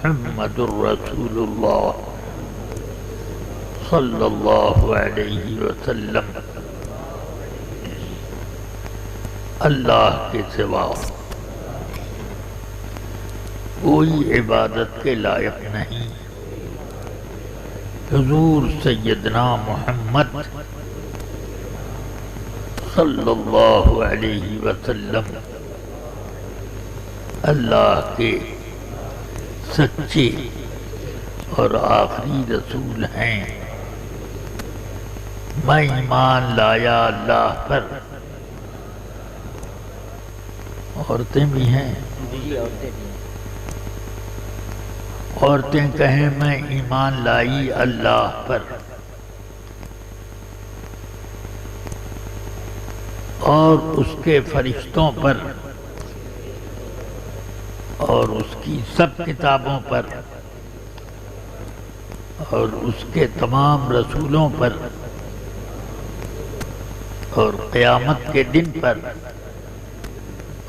محمد رسول اللہ صلی اللہ علیہ وسلم اللہ کے سوا کوئی عبادت کے لائق نہیں۔ حضور سیدنا محمد صلی اللہ علیہ وسلم اللہ کے سچے اور آخری رسول ہیں۔ میں ایمان لایا اللہ پر۔ عورتیں بھی ہیں، عورتیں کہیں میں ایمان لائی اللہ پر، اور اس کے فرشتوں پر، اور اس کی سب کتابوں پر، اور اس کے تمام رسولوں پر، اور قیامت کے دن پر،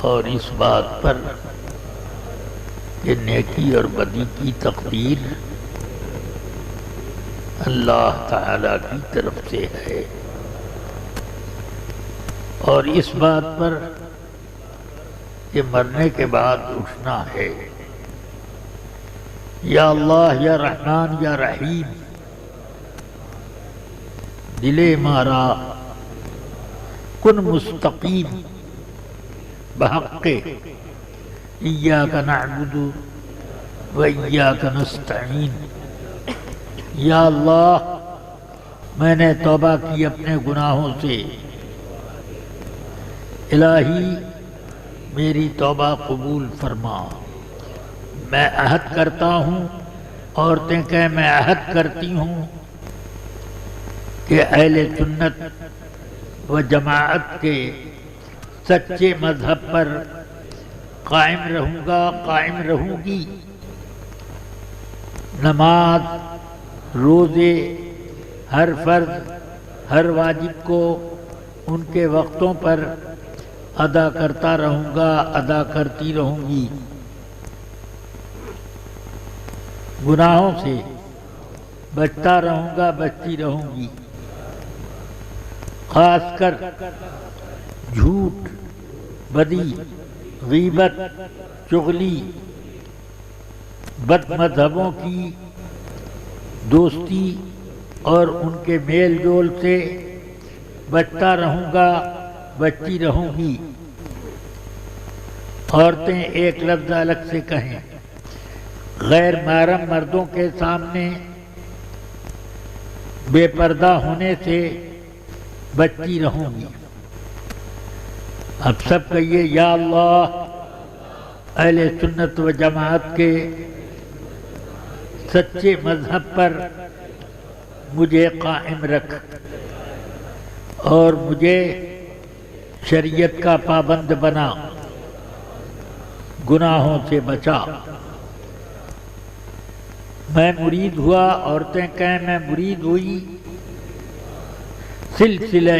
اور اس بات پر کہ نیکی اور بدی کی تقدیر اللہ تعالی کی طرف سے ہے، اور اس بات پر کہ مرنے کے بعد اٹھنا ہے۔ یا اللہ یا رحمان یا رحیم، دل مارا کن مستقیم بحق ایاک نعبد و ایاک نستعین۔ یا اللہ میں نے توبہ کی اپنے گناہوں سے، الہی میری توبہ قبول فرما۔ میں عہد کرتا ہوں، عورتیں کہ میں عہد کرتی ہوں کہ اہل سنت و جماعت کے سچے مذہب پر قائم رہوں گا، قائم رہوں گی۔ نماز، روزے، ہر فرض، ہر واجب کو ان کے وقتوں پر ادا کرتا رہوں گا، ادا کرتی رہوں گی۔ گناہوں سے بچتا رہوں گا، بچتی رہوں گی۔ خاص کر جھوٹ، بدی، غیبت، چغلی، بد مذہبوں کی دوستی اور ان کے میل جول سے بچتا رہوں گا، بچتی رہوں گی۔ عورتیں ایک لفظ الگ سے کہیں، غیر محرم مردوں کے سامنے بے پردہ ہونے سے بچتی رہوں گی۔ اب سب کہیے یا اللہ اہل سنت و جماعت کے سچے مذہب پر مجھے قائم رکھ، اور مجھے شریعت کا پابند بنا، گناہوں سے بچا۔ میں مرید ہوا، عورتیں کہیں میں مرید ہوئی، سلسلہ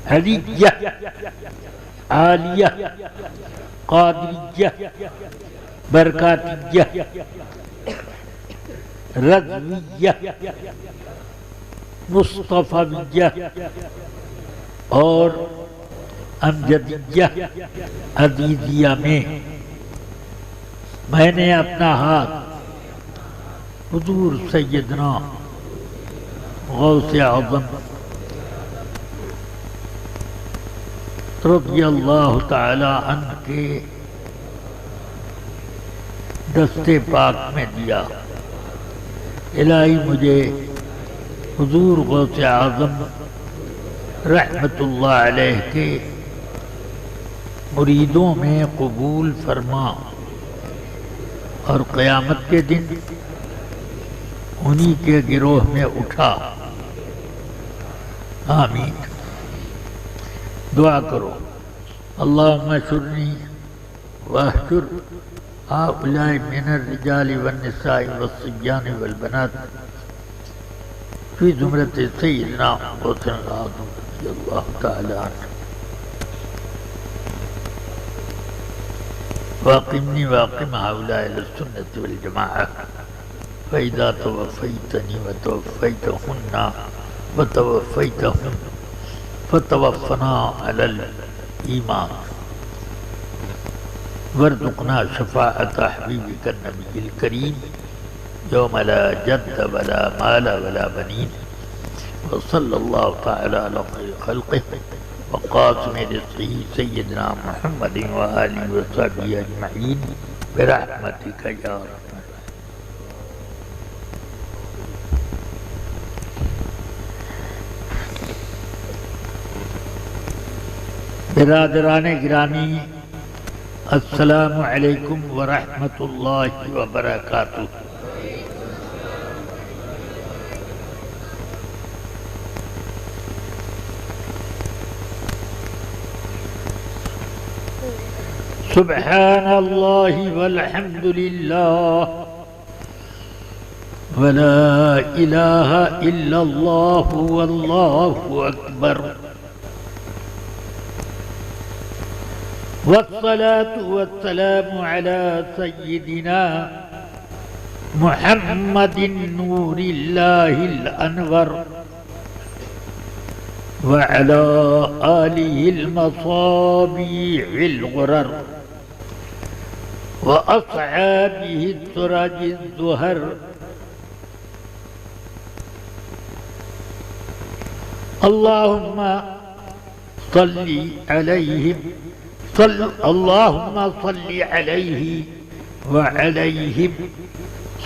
حلیہ، عالیہ، قادریہ، برکاتیہ، رضویہ، مصطفیہ اور امجدیہ عزیزیہ میں نے اپنا ہاتھ حضور سیدنا غوث اعظم رضی اللہ تعالی عنہ کے دستے پاک میں دیا۔ الہی مجھے حضور غوث اعظم رحمت اللہ علیہ کے مریدوں میں قبول فرما، اور قیامت کے دن انہی کے گروہ میں اٹھا۔ آمین۔ دعا کرو، اللہم احشرنی واحشر ہؤلاء من الرجال والنساء والصبیان والبنات فی زمرۃ سیدنا غوث اعظم رضی اللہ تعالی عنہ۔ واقمني واقم هؤلاء السنة والجماعة فإذا توفيتني وتوفيتهن وتوفيتهم فتوفنا على الإيمان وارزقنا شفاعة حبيبك النبي الكريم يوم لا جد ولا مال ولا بنين وصلى الله تعالى على خير خلقه وقاسم رزقه سيدنا محمد وآله وصحبه أجمعين برحمتك يا رب. برادران گرامی السلام علیکم ورحمۃ اللہ وبرکاتہ. سبحان اللہ والحمد للہ ولا الہ الا اللہ واللہ اکبر والصلاة والسلام على سيدنا محمد نور الله الأنور وعلى آله المصابيح الغرر وأصحابه السراج الزهر اللهم صل عليهم اللهم صل عليه وعليهم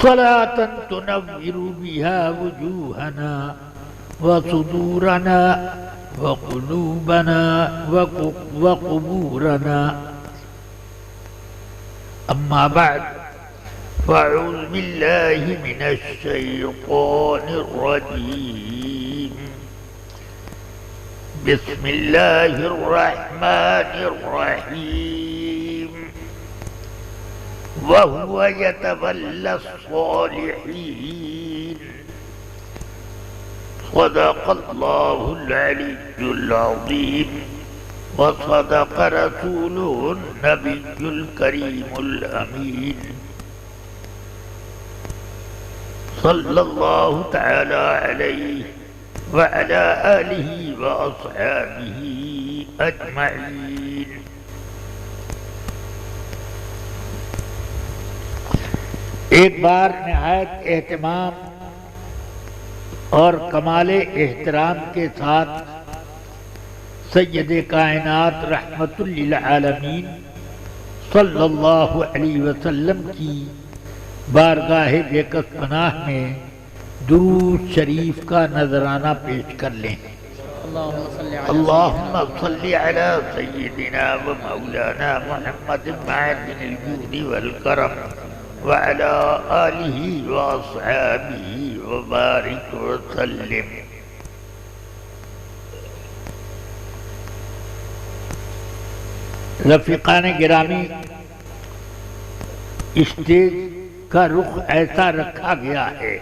صلاة تنور بها وجوهنا وصدورنا وقلوبنا وقبورنا. أما بعد فأعوذ بالله من الشيطان الرجيم. بسم الله الرحمن الرحيم. وهو يتولى الصالحين. صدق الله العلي العظيم وصدق رسوله النبي الكريم الأمين صلى الله تعالى عليه وعلى آله وأصحابه أجمعين. ایک بار نہایت اہتمام اور کمال احترام کے ساتھ سید کائنات رحمت للعالمین صلی اللہ علیہ وسلم کی بارگاہ بیکس پناہ میں درود شریف کا نذرانہ پیش کر لیں. اللہم صلی علی سیدنا و مولانا محمد معدن الجود والکرم وعلى آلہ واصحابہ وبارک وسلم. رفیقان گرامی، اسٹیج کا رخ ایسا رکھا گیا ہے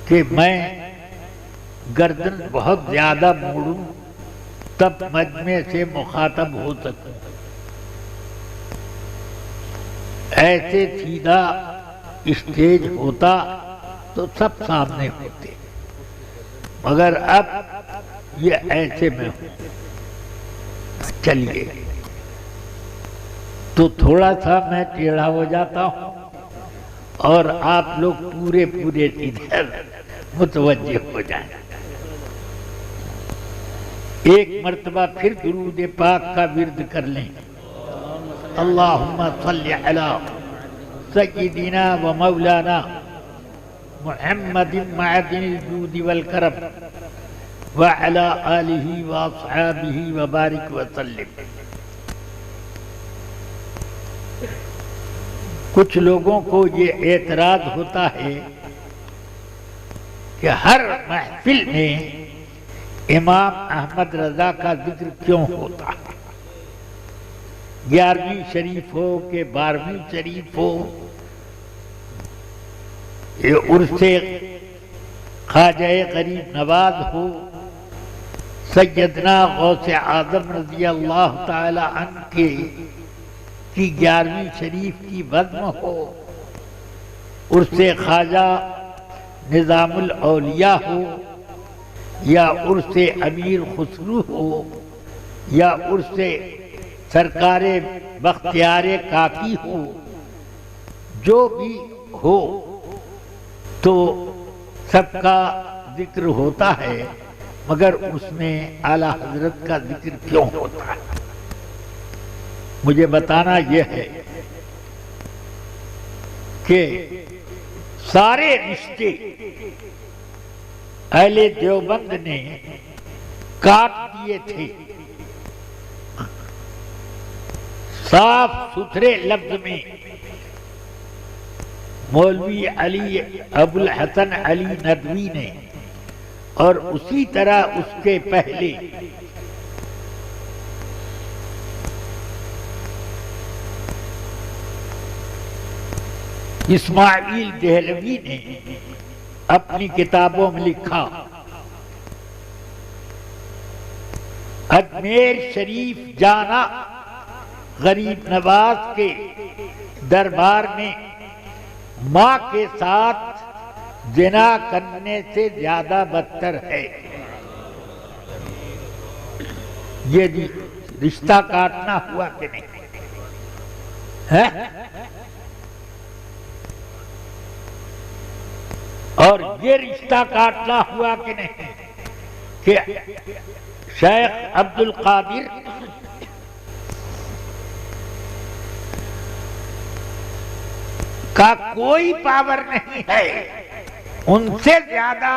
کہ میں گردن بہت زیادہ موڑوں تب مجمع سے مخاطب ہو سکوں. ایسے سیدھا اسٹیج ہوتا تو سب سامنے ہوتے، مگر اب یہ ایسے میں ہوں. چلیے تو تھوڑا سا میں ٹیڑھا ہو جاتا ہوں اور آپ لوگ پورے ادھر متوجہ ہو جائیں. ایک مرتبہ پھر درود پاک کا ورد کر لیں. اللہم صلی علی سیدنا و مولانا محمد معدن الجود والکرم وعلی آلہ واصحابہ وبارک وسلم. کچھ لوگوں کو یہ اعتراض ہوتا ہے کہ ہر محفل میں امام احمد رضا کا ذکر کیوں ہوتا ہے؟ 11ویں شریف ہو کہ 12ویں شریف ہو، یہ عرس خواجہ غریب نواز ہو، سیدنا غوث اعظم رضی اللہ تعالی عنہ کے کی 11ویں شریف کی بزم ہو، عرس خواجہ نظام الاولیاء ہو، یا عرس امیر خسرو ہو، یا عرس سرکار بختیار کاکی ہو، جو بھی ہو تو سب کا ذکر ہوتا ہے، مگر اس میں اعلیٰ حضرت کا ذکر کیوں ہوتا ہے؟ مجھے بتانا یہ ہے کہ سارے رشتے اہل دیوبند نے کاٹ دیے تھے، صاف ستھرے لفظ میں مولوی علی ابو الحسن علی ندوی نے، اور اسی طرح اس کے پہلے اسماعیل دہلوی نے اپنی کتابوں میں لکھا، اجمیر شریف جانا غریب نواز کے دربار میں ماں کے ساتھ زنا کرنے سے زیادہ بدتر ہے۔ یہ رشتہ کاٹنا ہوا کہ نہیں ہے؟ اور یہ رشتہ کاٹنا ہوا کہ نہیں کہ شیخ عبد القادر کا کوئی پاور نہیں ہے، ان سے زیادہ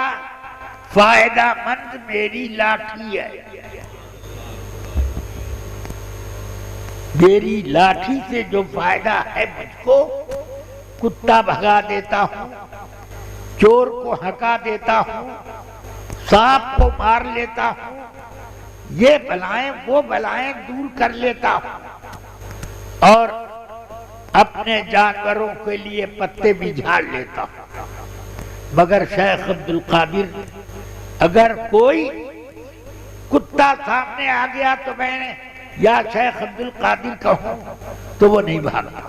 فائدہ مند میری لاٹھی ہے، میری لاٹھی سے جو فائدہ ہے مجھ کو، کتا بھگا دیتا ہوں، چور کو ہکا دیتا ہوں، سانپ کو مار لیتا ہوں، یہ بلائیں وہ بلائیں دور کر لیتا ہوں، اور اپنے جانوروں کے لیے پتے بھی جھاڑ لیتا ہوں۔ مگر شیخ عبد القادر، اگر کوئی کتا سامنے آ گیا تو میں نے یا شیخ عبد القادر کہوں تو وہ نہیں بھاگتا،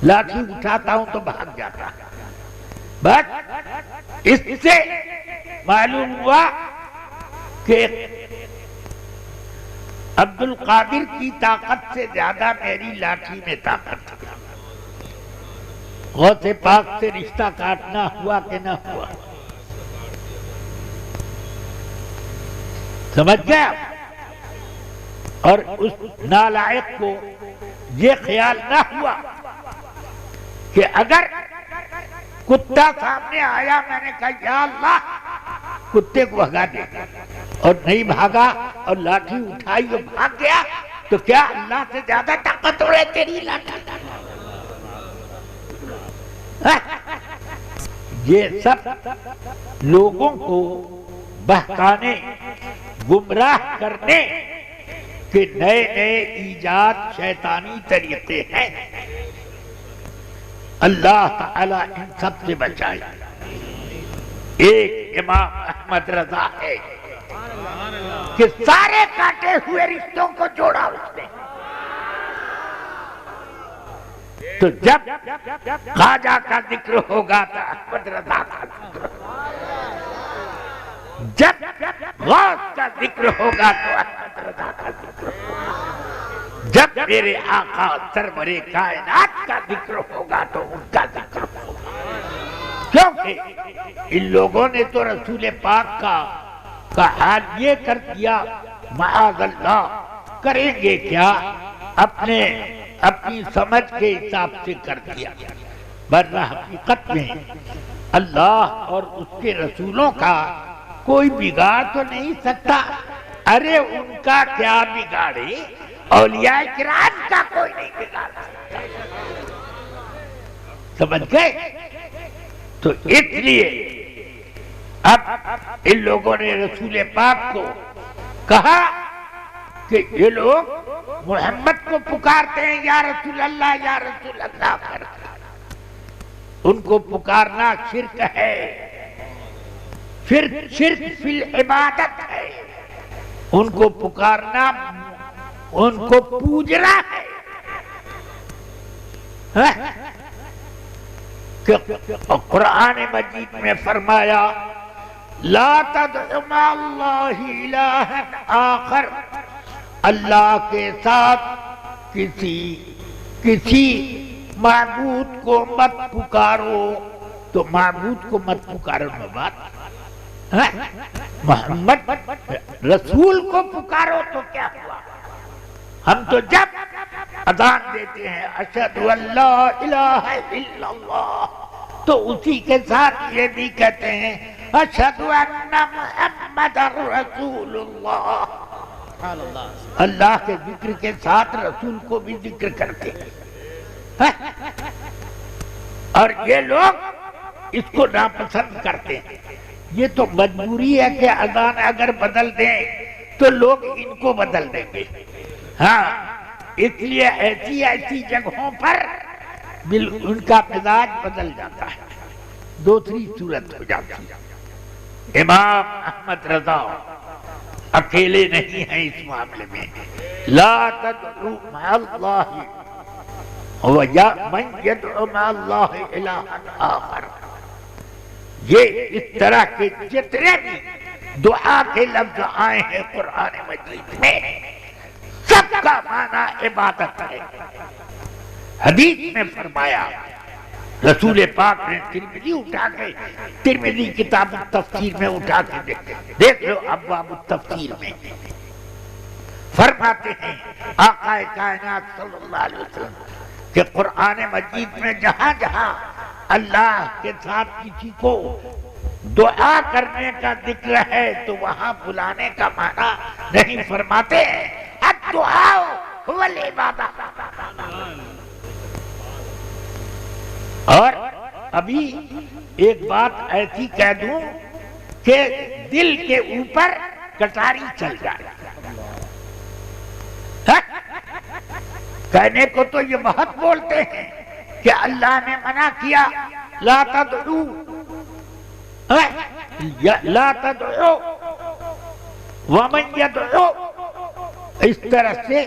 لاٹھی اٹھاتا ہوں تو بھاگ جاتا ہے۔ بس اس سے معلوم ہوا کہ عبد القادر کی طاقت سے زیادہ میری لاٹھی میں طاقت ہے۔ غوث پاک سے رشتہ کاٹنا ہوا کہ نہ ہوا؟ سمجھ گیا؟ اور اس نالائق کو یہ خیال نہ ہوا کہ اگر کتا سامنے آیا، میں نے کہا یا اللہ کتے کو بھگا دے، اور نہیں بھاگا اور لاٹھی اٹھائی اور بھاگ گیا، تو کیا اللہ سے زیادہ طاقتور ہے تیری لاٹھی؟ یہ سب لوگوں کو بہکانے، گمراہ کرنے کے نئے نئے ایجاد شیطانی طریقے ہیں۔ اللہ تعالی ان سب سے بچائے۔ ایک امام احمد رضا ہے کہ سارے کاٹے ہوئے رشتوں کو جوڑا اس نے۔ تو جب خواجہ کا ذکر ہوگا تو احمد رضا کا ذکر ہوگا، جب غوث کا ذکر ہوگا تو احمد رضا کا ذکر ہوگا، جب میرے آقا سرور کائنات کا ذکر ہوگا تو ان کا ذکر ہوگا۔ کیونکہ ان لوگوں نے تو رسول پاک کا حال یہ کر دیا، معاذ اللہ، کریں گے کیا؟ اپنی سمجھ کے حساب سے کر دیا، ورنہ حقیقت میں اللہ اور اس کے رسولوں کا کوئی بگاڑ تو نہیں سکتا۔ ارے ان کا کیا بگاڑے، اولیاء کرام کا کوئی نہیں بگاڑ سکتا۔ سمجھ گئے؟ تو اس لیے اب ان لوگوں نے رسول پاک کو کہا کہ یہ لوگ محمد کو پکارتے ہیں یا رسول اللہ یا رسول اللہ کرتے، ان کو پکارنا شرک ہے، شرک فی العبادت ہے، ان کو پکارنا، ان کو پوجنا ہے۔ کہ قرآن مجید میں فرمایا لا تدع مع اللہ الہا آخر، اللہ کے ساتھ کسی معبود کو مت پکارو. تو معبود کو مت پکارو میں بات، محمد رسول کو پکارو تو کیا ہوا؟ ہم تو جب اذان دیتے ہیں اشہد ان لا الہ الا اللہ تو اسی کے ساتھ یہ بھی کہتے ہیں اشہد ان محمد رسول اللہ. اللہ کے ذکر کے ساتھ رسول کو بھی ذکر کرتے ہیں، اور یہ لوگ اس کو ناپسند کرتے ہیں. یہ تو مجبوری ہے کہ اذان اگر بدل دیں تو لوگ ان کو بدل دیں گے. ہاں، اس لیے ایسی جگہوں پر ان کا مزاج بدل جاتا ہے، دوسری صورت ہو جاتی ہے. امام احمد رضا اکیلے نہیں ہیں اس معاملے میں. لا تدعو مع اللہ من يدعو مع اللہ الہا آخر. یہ اس طرح کے جتنے بھی دعا کے لفظ آئے ہیں قرآن مجید میں سب کا معنی عبادت ہے. حدیث میں فرمایا رسول پاک نے ترمذی کتاب التفسیر میں اٹھا کے دیکھ لو ابواب التفسیر میں فرماتے ہیں آقا کائنات صلی اللہ علیہ وسلم کہ قرآن مجید میں جہاں جہاں اللہ کے ساتھ کسی کو دعا کرنے کا ذکر ہے تو وہاں بلانے کا معنی نہیں فرماتے ہیں. الدعاء هو العبادہ. اور ابھی ایک بات ایسی کہہ دوں کہ دل کے اوپر کٹاری چل جائے. کہنے کو تو یہ بہت بولتے ہیں کہ اللہ نے منع کیا لا تدعو ومن يدعو. اس طرح سے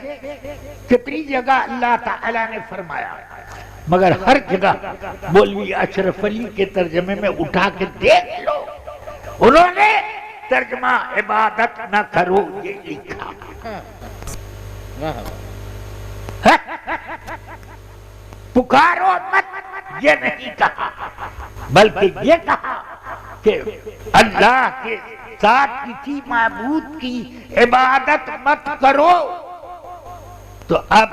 کتنی جگہ اللہ تعالیٰ نے فرمایا، مگر ہر جگہ مولوی اشرف علی کے ترجمے میں اٹھا کے دیکھ لو انہوں نے ترجمہ عبادت نہ کرو یہ لکھا. پکارو مت یہ نہیں کہا، بلکہ یہ کہا کہ اللہ کے ساتھ کسی معبود کی عبادت مت کرو. تو اب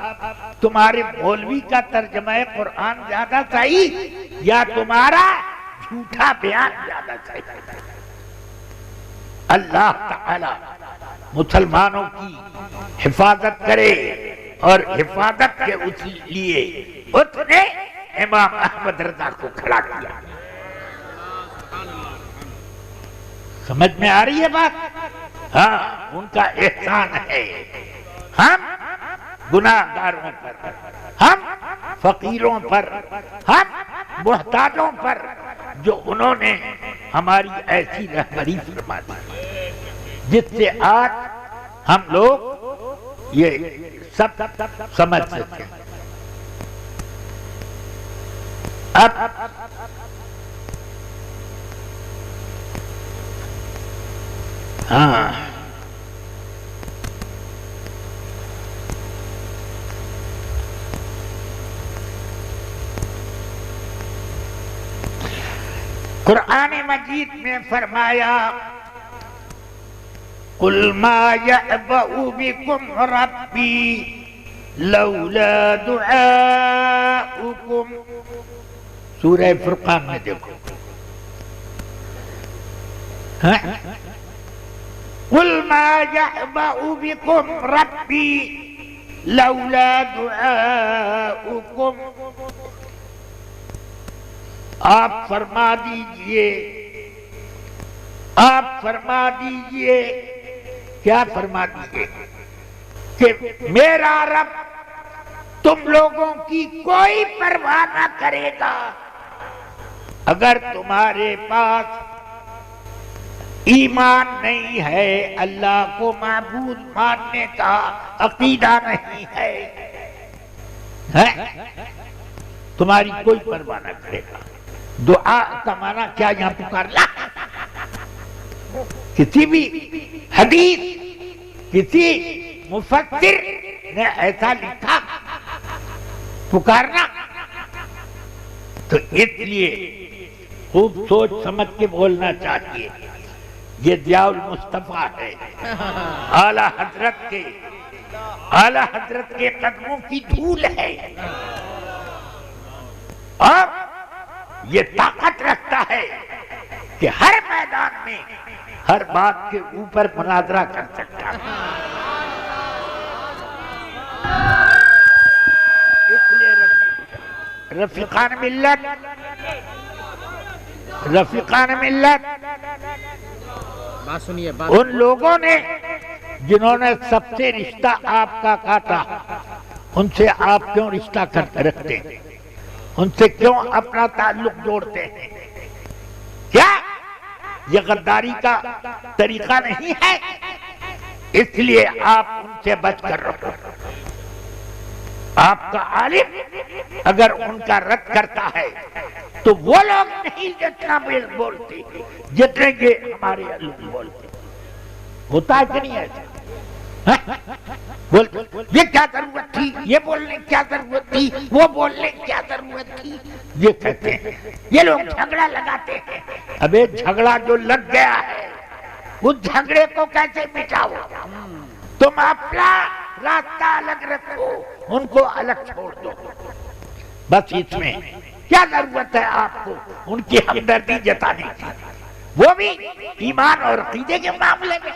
تمہارے مولوی کا ترجمہ قرآن زیادہ صحیح یا تمہارا جھوٹا بیان زیادہ صحیح؟ اللہ تعالی مسلمانوں کی حفاظت کرے، اور حفاظت کے اس لیے اس نے امام احمد رضا کو کھڑا کیا. سمجھ میں آ رہی ہے بات؟ ہاں، ان کا احسان ہے. ہم گناہ گاروں پر، ہم فقیروں پر، ہم محتاجوں پر جو انہوں نے ہماری ایسی رہبری فرما دی جس سے آج ہم لوگ یہ سب سمجھ سکتے ہیں. اب ہاں، قرآن مجید میں فرمایا قُلْ مَا يَعْبَأُ بِكُمْ رَبِّي لَوْلَا دُعَاؤُكُمْ. سورہ فرقان میں دیکھو قُلْ مَا يَعْبَأُ بِكُمْ رَبِّي لَوْلَا دُعَاؤُكُمْ. آپ فرما دیجئے کیا فرما دیجئے کہ میرا رب تم لوگوں کی کوئی پرواہ نہ کرے گا اگر تمہارے پاس ایمان نہیں ہے، اللہ کو معبود ماننے کا عقیدہ نہیں ہے. تمہاری کوئی پرواہ نہ کرے گا۔ دعا کا معنی کیا یہاں پکارنا؟ کسی بھی حدیث، کسی مفسر نے ایسا لکھا پکارنا؟ تو اس لیے خوب سوچ سمجھ کے بولنا چاہیے۔ یہ ضیاء المصطفیٰ ہے، اعلیٰ حضرت کے قدموں کی دھول ہے، اور یہ طاقت رکھتا ہے کہ ہر میدان میں ہر بات کے اوپر مناظرہ کر سکتا ہے۔ اس لیے رفیقان ملت ان لوگوں نے جنہوں نے سب سے رشتہ آپ کا کاٹا، ان سے آپ کیوں رشتہ رکھتے ہیں؟ ان سے کیوں اپنا تعلق جوڑتے ہیں؟ کیا یہ غداری کا طریقہ نہیں ہے؟ اس لیے آپ ان سے بچ کر رہو۔ آپ کا عالم اگر ان کا رد کرتا ہے تو وہ لوگ نہیں جتنا بولتے جتنے یہ ہمارے علم بولتے۔ ہوتا ہے کہ نہیں ایسا؟ یہ کیا ضرورت تھی، یہ بولنے کیا ضرورت تھی، وہ بولنے کیا ضرورت تھی، یہ کہتے ہیں۔ یہ لوگ جھگڑا لگاتے ہیں۔ ابے جھگڑا جو لگ گیا ہے اس جھگڑے کو کیسے مٹاؤ؟ تم اپنا راستہ الگ رکھو، ان کو الگ چھوڑ دو۔ بس اس میں کیا ضرورت ہے آپ کو ان کی ہمدردی جتانے کی، وہ بھی ایمان اور عقیدے کے معاملے میں؟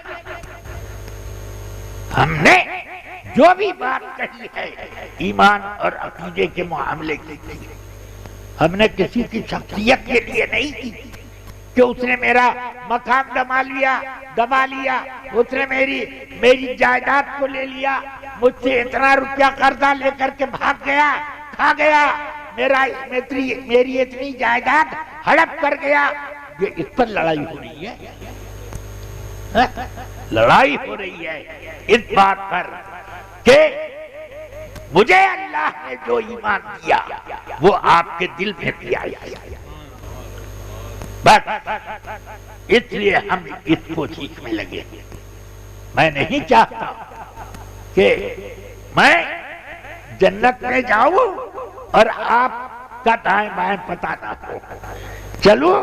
ہم نے جو بھی بات کہی ہے ایمان اور عقیدے کے معاملے کی کی ہے۔ ہم نے کسی کی شخصیت کے لیے نہیں کی کہ اس نے میرا مقام دبا لیا، اس نے میری جائیداد کو لے لیا، مجھ سے اتنا روپیہ قرضہ لے کر کے بھاگ گیا، کھا گیا، میری اتنی جائیداد ہڑپ کر گیا۔ یہ اس پر لڑائی ہو رہی ہے، لڑائی ہو رہی ہے اس بات پر کہ مجھے اللہ نے جو ایمان دیا وہ آپ کے دل میں دیا۔ بس اس لیے ہم اس کوشش میں لگے۔ میں نہیں چاہتا کہ میں جنت میں جاؤں اور آپ کا دائیں بائیں پتہ نہ ہو، چلو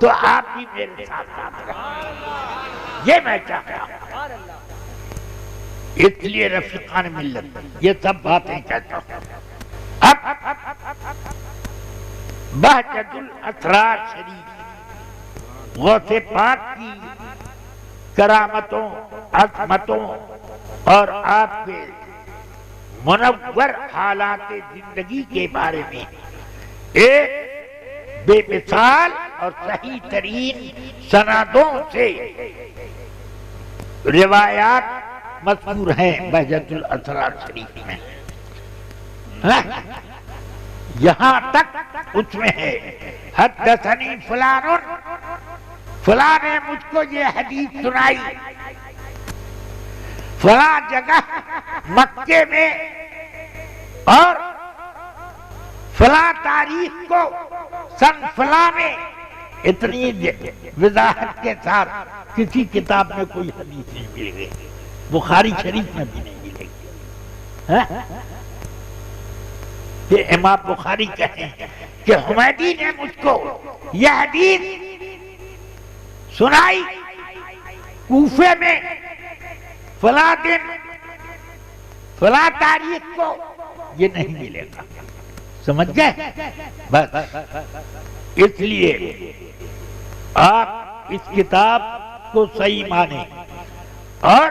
تو آپ بھی میرے ساتھ رہیں، یہ میں چاہتا ہوں۔ اس لیے رفیقان ملت یہ سب باتیں کہتا ہوں۔ اب بہجت الاسرار شریف غوث پاک کی کرامتوں، عظمتوں اور آپ کے منور حالات زندگی کے بارے میں ایک بے مثال اور صحیح ترین سندوں سے روایات مذکور ہیں بہجت الاسرار شریف میں۔ یہاں تک اس میں ہے حدثنی فلاں نے مجھ کو یہ حدیث سنائی، فلاں جگہ مکے میں اور فلاں تاریخ کو سن فلاں میں۔ اتنی وضاحت کے ساتھ کسی کتاب میں کوئی حدیث نہیں مل گئی، بخاری شریف میں بھی نہیں ملے گی کہ امام بخاری کہیں کہ حمیدی نے مجھ کو یہ حدیث سنائی کوفے میں فلاں دن فلاں تاریخ کو، یہ نہیں ملے گا۔ سمجھ گئے؟ بس اس لیے آپ اس کتاب کو صحیح مانیں، اور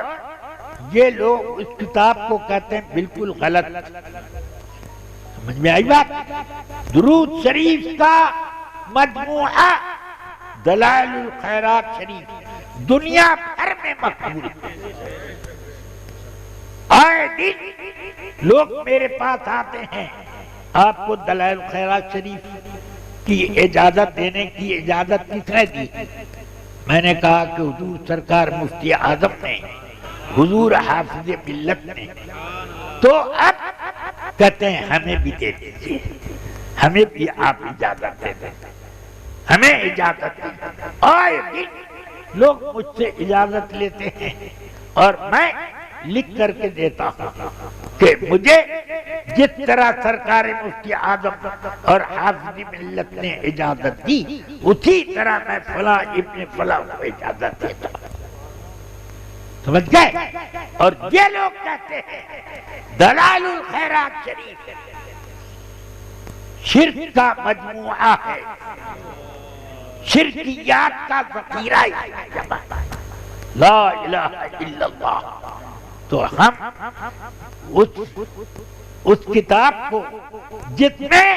یہ لوگ اس کتاب کو کہتے ہیں بالکل غلط۔ سمجھ میں آئی بات؟ درود شریف کا مجموعہ دلائل الخیرات شریف دنیا بھر میں مقبول ہے۔ آئے دن لوگ میرے پاس آتے ہیں، آپ کو دلائل الخیرات شریف کی اجازت دینے کی اجازت کس نے دی؟ میں نے کہا کہ حضور سرکار مفتی اعظم نے، حضور حافظ ملت نے، تو اب کہتے ہیں ہمیں بھی دے دیجیے۔ ہمیں بھی آپ اجازت دے دیں، ہمیں اجازت دے دیں۔ اور لوگ مجھ سے اجازت لیتے ہیں اور میں لکھ کر کے دیتا ہوں کہ مجھے جس طرح سرکار مفتی اعظم اور حافظ ملت نے اجازت دی اسی طرح میں فلاں ابن فلاں کو اجازت دیتا ہوں، سمجھ گئے؟ اور یہ لوگ کہتے ہیں دلائل الخیرات شریف شرک کا مجموعہ ہے، شرکیات کا ذخیرہ ہے، لا الہ الا اللہ۔ تو ہم اس کتاب کو جس میں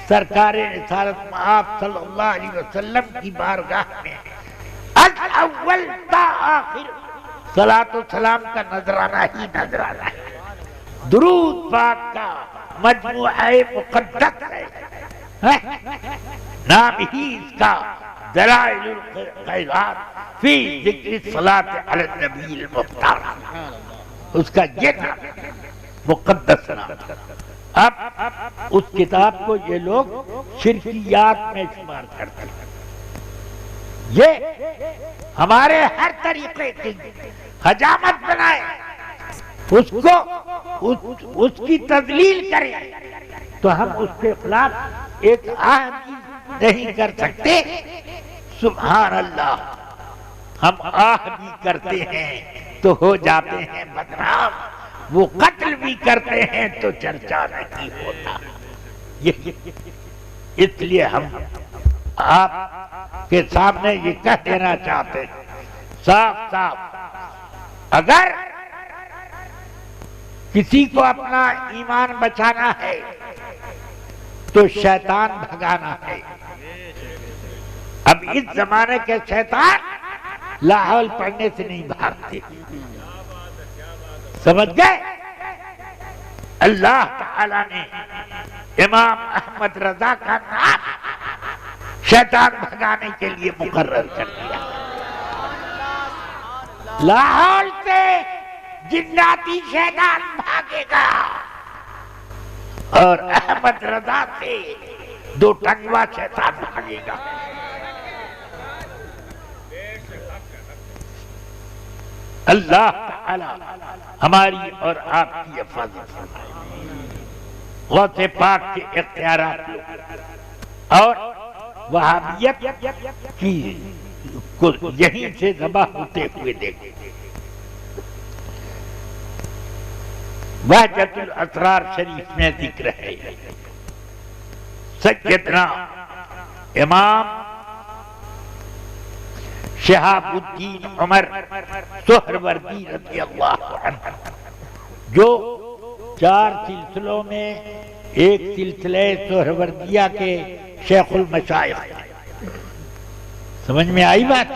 سرکار رسالت مآب صلی اللہ علیہ وسلم کی بارگاہ میں از اول تا آخر صلاۃ و سلام کا نذرانہ ہی نذرانہ ہے، درود پاک کا مجموعہ مقدس ہے، نام ہی اس کا دلائل الخیرات فی ذکر الصلاۃ علی النبی المختار، اس کا یہ نام مقدس نام۔ اب اس کتاب کو یہ لوگ شرکیات میں شمار کرتے ہیں، یہ ہمارے ہر طریقے کی حجامت بنائے، اس کی تذلیل کرے تو ہم اس کے خلاف ایک آہ بھی نہیں کر سکتے۔ سبحان اللہ، ہم آہ بھی کرتے ہیں تو ہو جاتے ہیں بدنام، وہ قتل بھی کرتے ہیں تو چرچا نہیں ہوتا۔ اس لیے ہم آپ کے سامنے یہ کہہ دینا چاہتے ہیں صاف صاف، اگر کسی کو اپنا ایمان بچانا ہے تو شیطان بھگانا ہے۔ اب اس زمانے کے شیطان لا حول پڑھنے سے نہیں بھاگتے، سمجھ گئے؟ اللہ تعالیٰ نے امام احمد رضا کا نام شیطان بھگانے کے لیے مقرر کر دیا۔ لاہور سے جناتی شیطان بھاگے گا اور احمد رضا سے دو ٹنگوا شیطان بھاگے گا۔ اللہ تعالی ہماری اور آپ کی حفاظت فرمائے، غوث پاک کے اختیارات اور وہابیت کی کو یہیں سے ذبح ہوتے ہوئے دیکھیں۔ وحدت الاسرار شریف میں ذکر ہے، سیدنا امام شہاب الدین عمر سہروردی رضی اللہ عنہ، جو 4 سلسلوں میں ایک سلسلہ سہروردیہ کے شیخ المشائخ، سمجھ میں آئی بات؟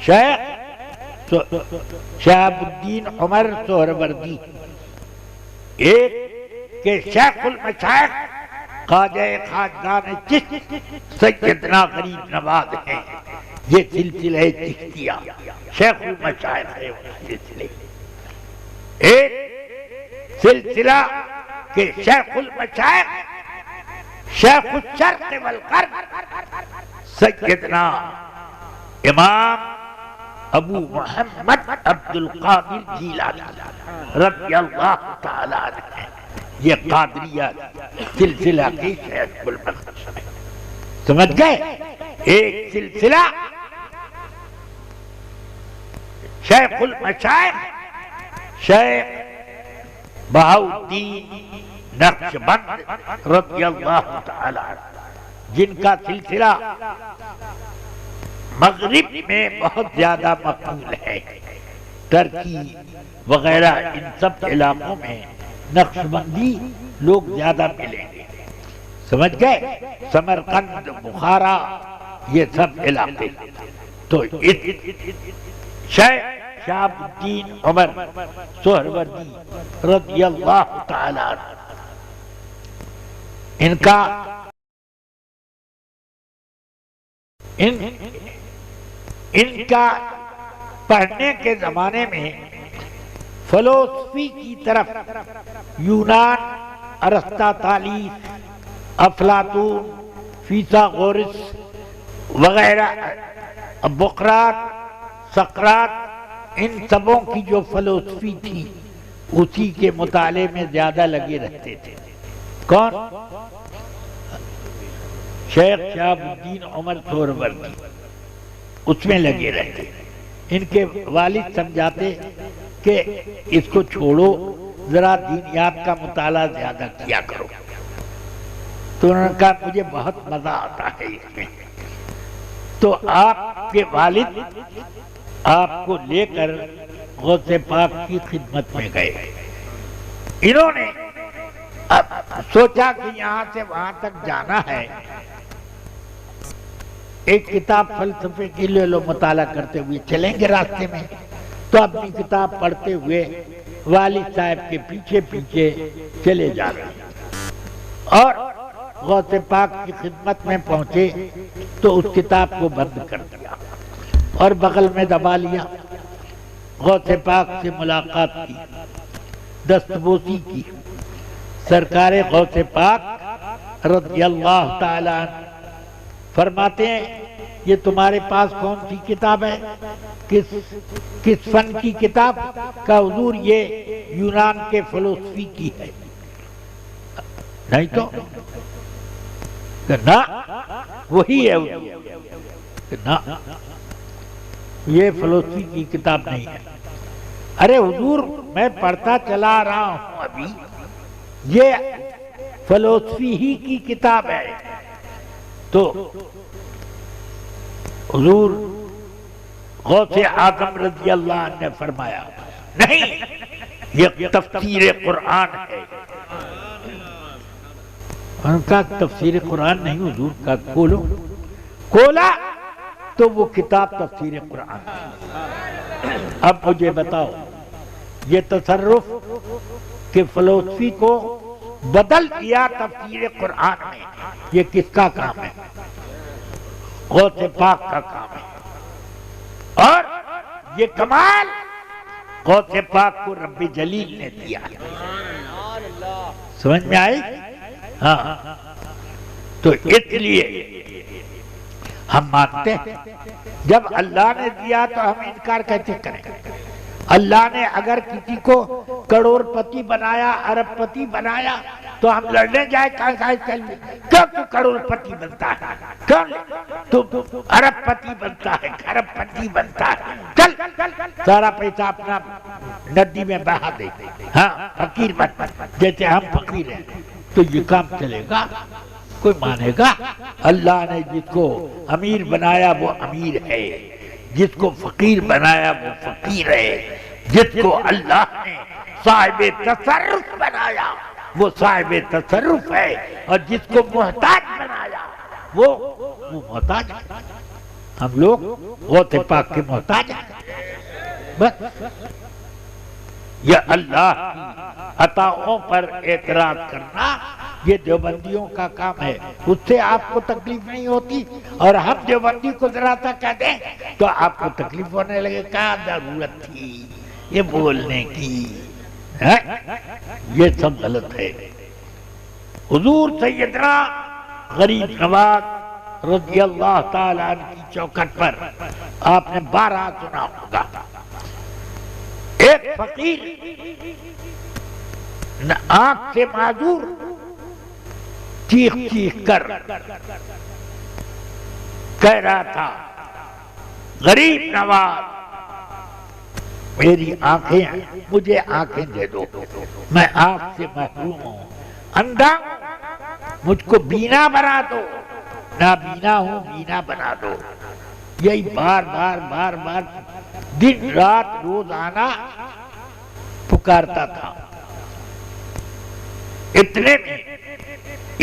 شیخ شہاب الدین عمر سہروردی ایک کے شیخ المشائخ خواجہ خاجدان چشت سیدنا غریب نواز ہیں، یہ سلسلہ چشتیہ شیخ المشائخ ہے۔ سلسلے ایک سلسلہ کہ شیخ المشائخ شیخ الشرق والغرب سیدنا امام ابو محمد عبد القادر جیلانی رضی اللہ تعالیٰ عنہ، یہ قادریہ سلسلہ کی شیخ المشائخ، سمجھ گئے؟ ایک سلسلہ شیخ المشائخ شیخ بہاؤالدین نقشبند رضی اللہ تعالی عنہ، جن کا سلسلہ مغرب میں بہت زیادہ مقبول ہے، ترکی وغیرہ ان سب علاقوں میں نقشبندی لوگ زیادہ ملیں گے، سمجھ گئے؟ سمرقند، بخارا، یہ سب علاقے۔ تو شیخ شہاب الدین عمر سہروردی رضی اللہ تعالی عنہ، ان کا پڑھنے کے زمانے میں فلسفی کی طرف یونان، ارسطاطالیس افلاطون، فیثاغورس وغیرہ، بقراط، سقراط، ان سبوں کی جو فلسفی تھی اسی کے مطالعے میں زیادہ لگے رہتے تھے۔ کون؟ شیخ شہاب الدین عمر سہروردی، اس میں لگے رہتے۔ ان کے والد سمجھاتے کہ اس کو چھوڑو، ذرا دینیات کا مطالعہ زیادہ کیا کرو۔ تو انہوں نے کہا مجھے بہت مزہ آتا ہے اس میں۔ تو آپ کے والد آپ کو لے کر غوث پاک کی خدمت میں گئے۔ انہوں نے اب سوچا کہ یہاں سے وہاں تک جانا ہے، ایک کتاب فلسفے کی لے لو، مطالعہ کرتے ہوئے چلیں گے راستے میں۔ تو اپنی کتاب پڑھتے ہوئے والد صاحب کے پیچھے پیچھے چلے جا رہے، اور غوث پاک کی خدمت میں پہنچے تو اس کتاب کو بند کر دیا اور بغل میں دبا لیا۔ غوث پاک سے ملاقات کی، دستبوسی کی۔ سرکار غوث پاک رضی اللہ تعالی عنہ فرماتے ہیں یہ تمہارے پاس کون سی کتاب ہے؟ کس فن کی کتاب؟ کا حضور یہ یونان کے فلسفی کی ہے۔ نہیں تو نہ وہی ہے حضور، نہ یہ فلسفی کی کتاب نہیں ہے۔ ارے حضور میں پڑھتا چلا رہا ہوں ابھی، یہ فلسفی ہی کی کتاب ہے۔ تو حضور غوث اعظم رضی اللہ عنہ نے فرمایا نہیں، یہ تفسیر قرآن ہے۔ ان کا تفسیر قرآن نہیں حضور کا، کھولا تو وہ کتاب تفسیر قرآن ہے۔ اب مجھے بتاؤ یہ تصرف کہ فلسفی کو بدل دیا تفسیر قرآن میں، یہ کس کا کام ہے؟ غوث پاک کا کام ہے۔ اور یہ کمال غوث پاک کو رب جلیل نے دیا۔ سمجھ میں آئی؟ ہاں، تو اس لیے ہم مانتے ہیں جب اللہ نے دیا تو ہم انکار کیسے کریں؟ اللہ نے اگر کسی کو کروڑ پتی بنایا، ارب پتی بنایا، تو ہم لڑنے جائے کیوں تو کروڑ پتی بنتا ہے، کیوں تو ارب پتی بنتا ہے، کھرب پتی بنتا ہے، چل سارا پیسہ اپنا ندی میں بہا دے، ہاں فقیر بن، جیسے ہم فقیر ہیں، تو یہ کام چلے گا؟ کوئی مانے گا؟ اللہ نے جس کو امیر بنایا وہ امیر ہے، جس کو فقیر بنایا وہ فقیر ہے، جس کو اللہ نے صاحب تصرف بنایا وہ صاحب تصرف ہے، اور جس کو محتاج بنایا وہ محتاج ہے۔ ہم لوگ غوث پاک کے محتاج ہیں۔ بس یہ اللہ کی عطاؤں پر اعتراض کرنا یہ دیوبندیوں کا کام ہے، اس سے آپ کو تکلیف نہیں ہوتی، اور ہم دیوبندی کو ذرا سا کہہ دیں تو آپ کو تکلیف ہونے لگے۔ کیا ضرورت تھی یہ بولنے کی؟ یہ سب غلط ہے۔ حضور سیدنا غریب نواز رضی اللہ تعالیٰ عنہ کی چوکھٹ پر آپ نے 12 سنا ہوگا، ایک فقیر آنکھ سے معذور چیخ چیخ کر کہہ رہا تھا غریب نواز میری آنکھیں، مجھے آنکھیں دے دو، میں آنکھ سے محروم ہوں، اندھا مجھ کو بینا بنا دو، نابینا ہوں بینا بنا دو۔ یہی بار بار بار بار دن رات روزانہ پکارتا تھا۔ اتنے میں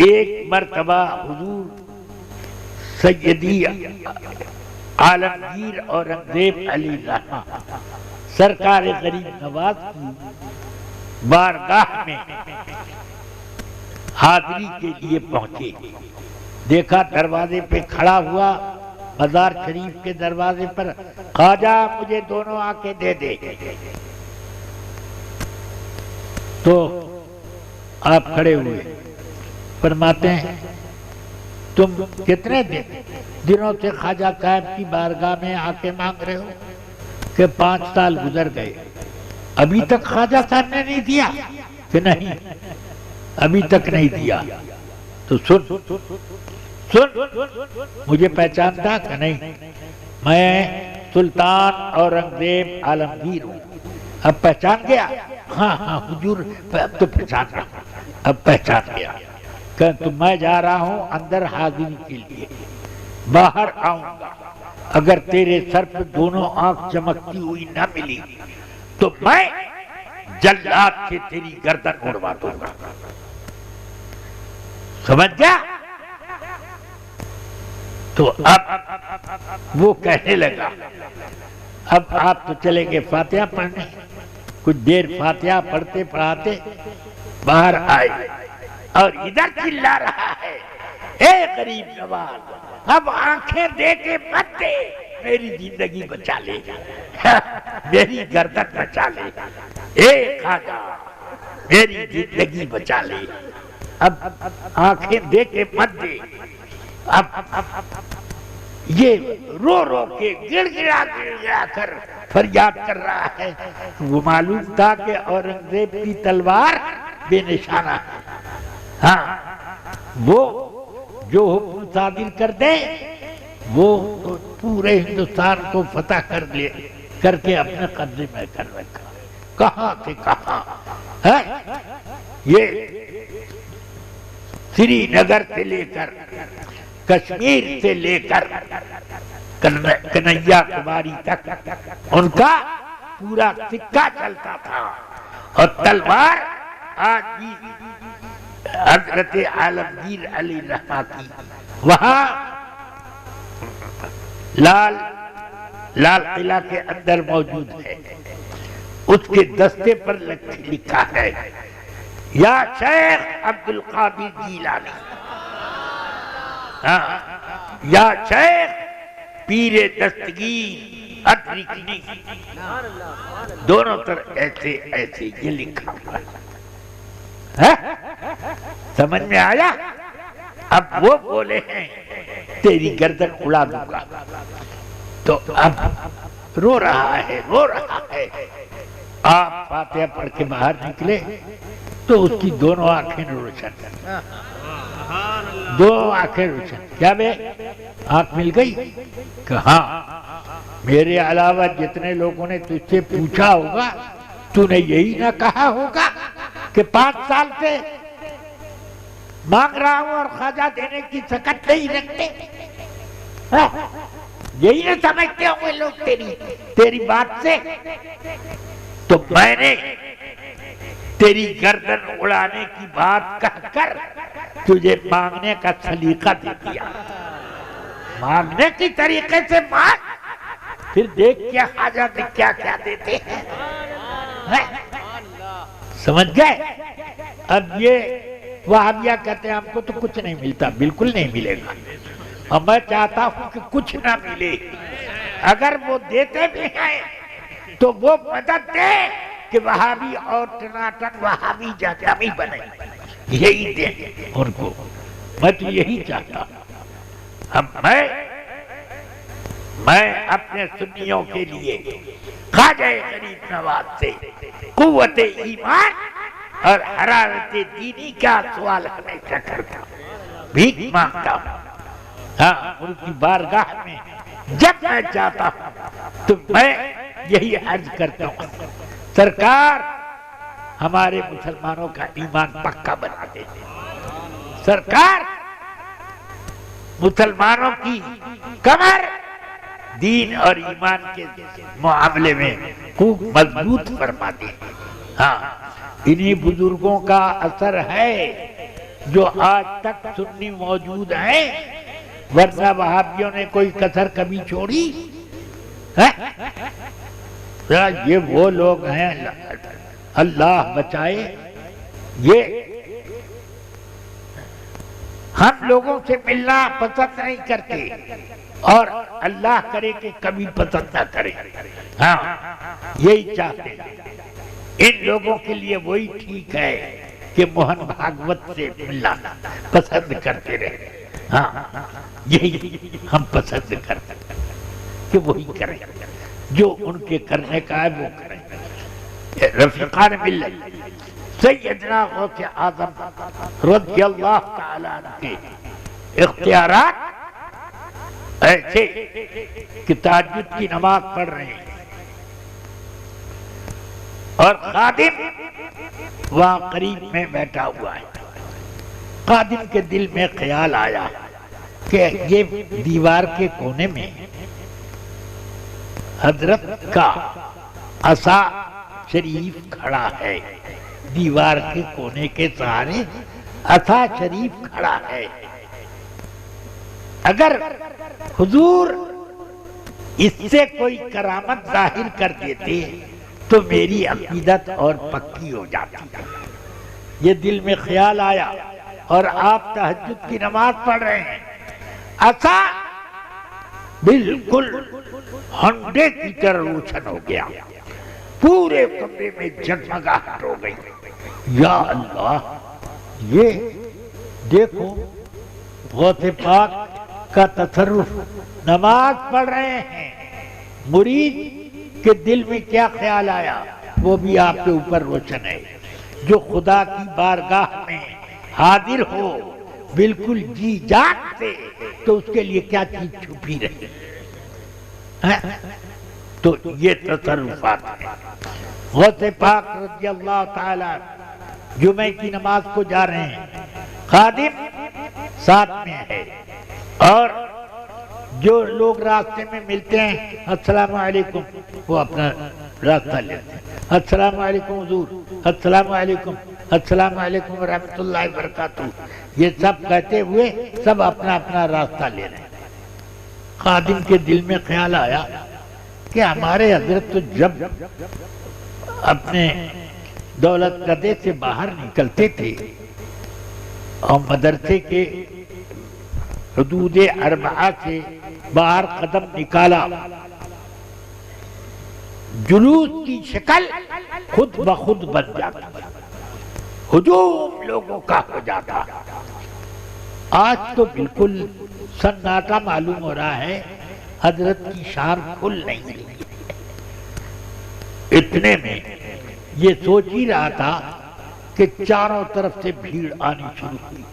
ایک مرتبہ حضور سیدی عالمگیر اورنگزیب علی رحمہ سرکار غریب نواز کی بارگاہ میں حاضری کے لیے پہنچے۔ دیکھا دروازے پہ کھڑا ہوا، مزار شریف کے دروازے پر، خواجہ مجھے دونوں آنکھیں دے دے۔ تو آپ کھڑے ہوئے، فرماتے ہیں تم کتنے دنوں سے خواجہ صاحب کی بارگاہ میں آ کے مانگ رہے ہو؟ کہ 5 سال گزر گئے، ابھی تک خواجہ صاحب نے نہیں دیا؟ کہ نہیں، ابھی تک نہیں دیا۔ تو سن مجھے پہچانتا کہ نہیں؟ میں سلطان اورنگزیب عالمگیر ہوں۔ اب پہچان گیا؟ ہاں ہاں حضور اب تو پہچان رہا ہوں، اب پہچان گیا۔ کہ تو میں جا رہا ہوں اندر حاضری کے لیے، باہر آؤں گا، اگر تیرے سر پہ دونوں آنکھ چمکتی ہوئی نہ ملی تو میں جلاد سے تیری گردن اڑوا دوں گا۔ سمجھ گیا؟ تو اب وہ کہنے لگا اب آپ تو چلے گئے فاتحہ پڑھنے، کچھ دیر فاتحہ پڑھتے پڑھاتے باہر آئے اور ادھر چلا رہا ہے، اے غریب نواز اب آنکھیں دے کے مت دے، میری زندگی بچا لے، میری گردن بچا لے، اے خواجہ میری زندگی بچا لے، اب آنکھیں دے کے مت دے۔ اب یہ رو رو کے گڑ گڑا کر فریاد کر رہا ہے۔ وہ معلوم تھا کہ اورنگزیب کی تلوار بے نشانہ ہے، ہاں وہ جو حکم صادر کر دے وہ پورے ہندوستان کو فتح کر کے اپنے قبضے میں کر رکھا۔ کہاں سے کہاں ہے یہ، سری نگر سے لے کر کشمیر سے لے کر کنیا کماری تک ان کا پورا سکہ چلتا تھا، اور تلوار آج بھی حضرت عالمگیر علیہ الرحمہ کی وہاں لال قلعہ کے اندر موجود ہے، اس کے دستے پر لکھا ہے یا شیخ عبد القادر جیلانی، یا شیخ پیر دستگیر ادرکنی، دونوں طرف ایسے ایسے یہ لکھا ہوا ہے۔ سمجھ میں آیا؟ اب وہ بولے ہیں تیری گردن اڑا دوں گا، تو اب رو رہا ہے رو رہا ہے۔ آپ فاتحہ پڑھ کے باہر نکلے تو اس کی دونوں آنکھیں روشن، دو آنکھیں روشن۔ کیا بے آنکھ مل گئی؟ کہ ہاں، میرے علاوہ جتنے لوگوں نے تجھ سے پوچھا ہوگا تو نے یہی نہ کہا ہوگا کہ 5 سال سے مانگ رہا ہوں اور خواجہ دینے کی سکت نہیں رکھتے، یہی نہ سمجھتے ہوں گے لوگ تیری بات سے؟ تو میں نے تیری گردن اڑانے کی بات کہہ کر تجھے مانگنے کا سلیقہ دے دیا، مانگنے کی طریقے سے مانگ، پھر دیکھ کیا حاجت کیا کیا دیتے ہیں۔ سمجھ گئے؟ اب یہ وہابیہ کہتے ہیں ہم کو تو کچھ نہیں ملتا، بالکل نہیں ملے گا، اور میں چاہتا ہوں کہ کچھ نہ ملے، اگر وہ دیتے بھی ہیں تو وہ مدد دے کہ وہابی اور ٹناٹن وہابی جامی بنے، یہی دے ان کو، میں تو یہی چاہتا ہوں۔ اب میں اپنے سنیوں کے لیے خواجہ غریب نواز سے قوت ایمان اور حرارت دینی کا سوال ہمیشہ کرتا ہوں، بھیک مانگتا ہوں، ہاں ان کی بارگاہ میں جب میں جاتا ہوں تو میں یہی عرض کرتا ہوں، سرکار ہمارے مسلمانوں کا ایمان پکا بنا دیتے، سرکار مسلمانوں کی کمر دین اور ایمان کے معاملے میں خوب مضبوط فرما دیتے۔ ہاں انہی بزرگوں کا اثر ہے جو آج تک سنی موجود ہیں، ورنہ وہابیوں نے کوئی کسر کبھی چھوڑی؟ یہ وہ لوگ ہیں اللہ بچائے، یہ ہم لوگوں سے ملنا پسند نہیں کرتے، اور اللہ کرے کہ کبھی پسند نہ کرے، ہاں یہی چاہتے ہیں۔ ان لوگوں کے لیے وہی ٹھیک ہے کہ موہن بھاگوت سے ملنا پسند کرتے رہے. ہاں یہی ہم پسند کرتے ہیں کہ وہی کریں جو ان کے کرنے کا ہے وہ کریں. رفیقان ملت سیدنا غوث اعظم رضی اللہ تعالیٰ عنہ کے اختیارات ایسے کہ تہجد کی نماز پڑھ رہے ہیں اور خادم وہاں قریب میں بیٹھا ہوا ہے. خادم کے دل میں خیال آیا کہ یہ دیوار کے کونے میں حضرت کا عصا شریف کھڑا ہے. دیوار کے کونے کے سہارے عصا شریف کھڑا ہے. اگر حضور اس سے کوئی کرامت ظاہر کر دیتے تو میری عقیدت اور پکی ہو جاتی. یہ دل میں خیال آیا اور آپ تہجد کی نماز پڑھ رہے ہیں. عصا بالکل ہنڈے کی طرح روشن ہو گیا. پورے کمرے میں جگمگاہٹ ہو گئی. یا اللہ، یہ دیکھو غوث پاک کا تصرف. نماز پڑھ رہے ہیں، مرید کے دل میں کیا خیال آیا وہ بھی آپ کے اوپر روشن ہے. جو خدا کی بارگاہ میں حاضر ہو بالکل جی جان سے تو اس کے لیے کیا چیز چھپی رہے. تو یہ تصرفات ہیں. غوث پاک رضی اللہ تعالیٰ جمعہ کی نماز کو جا رہے ہیں، خادم ساتھ میں ہے اور جو لوگ راستے میں ملتے ہیں السلام علیکم وہ اپنا راستہ لیتے ہیں. السلام علیکم حضور، السلام علیکم، السلام علیکم ورحمۃ اللہ وبرکاتہ. یہ سب کہتے ہوئے سب اپنا اپنا راستہ لے رہے ہیں. خادم کے دل میں خیال آیا کہ ہمارے حضرت تو جب اپنے دولت قدے سے باہر نکلتے تھے اور مدرسے کے حدود اربعہ سے باہر قدم نکالا، جلوس کی شکل خود بخود بن جاتا، ہجوم لوگوں کا ہو جاتا. آج تو بالکل سناٹا معلوم ہو رہا ہے، حضرت کی شان کھل نہیں رہی. اتنے میں یہ سوچ ہی رہا تھا کہ چاروں طرف سے بھیڑ آنی شروع ہوئی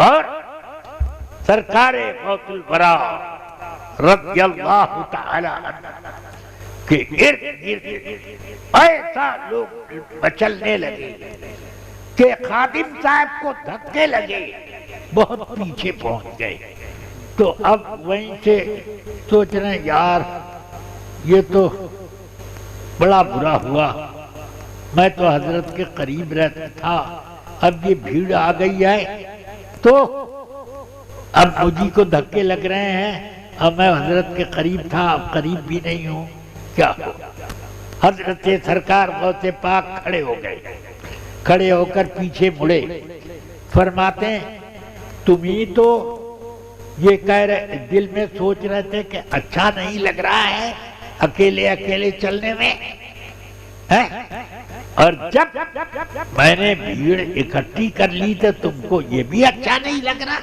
اور سرکار غوث الورا رضی اللہ تعالی عنہ کے ارد گرد ایسا لوگ مچلنے لگے کہ خادم صاحب کو دھکے لگے، بہت پیچھے پہنچ گئے. تو اب وہیں سے سوچ رہے ہیں یار یہ تو بڑا برا ہوا، میں تو حضرت کے قریب رہتا تھا، اب یہ بھیڑ آ گئی ہے تو اب مجھے کو دھکے لگ رہے ہیں. اب میں حضرت کے قریب تھا، اب قریب بھی نہیں ہوں، کیا ہو. حضرت سرکار غوث پاک کھڑے ہو گئے. کھڑے ہو کر پیچھے مڑے، فرماتے ہیں تم ہی تو یہ کہہ رہے، دل میں سوچ رہے تھے کہ اچھا نہیں لگ رہا ہے اکیلے اکیلے چلنے میں، اور جب میں نے بھیڑ اکٹھی کر لی تو تم کو یہ بھی اچھا نہیں لگ رہا،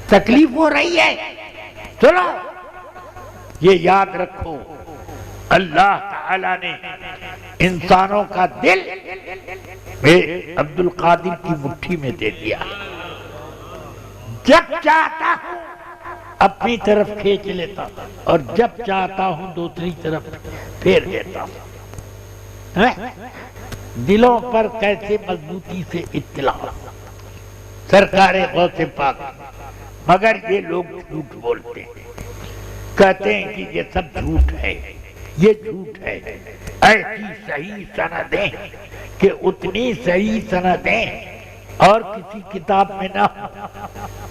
تکلیف ہو رہی ہے. چلو یہ یاد رکھو، اللہ تعالیٰ نے انسانوں کا دل عبد القادر کی مٹھی میں دے دیا. جب چاہتا ہوں اپنی طرف کھینچ لیتا اور جب چاہتا ہوں دوسری طرف پھیر دیتا ہوں. دلوں پر کیسے مضبوطی سے اطلاع سرکار غوث پاک. مگر یہ لوگ جھوٹ بولتے ہیں، کہتے ہیں کہ یہ سب جھوٹ ہے، یہ جھوٹ ہے. ایسی صحیح سندیں کہ اتنی صحیح سندیں اور کسی کتاب میں نہ ہو.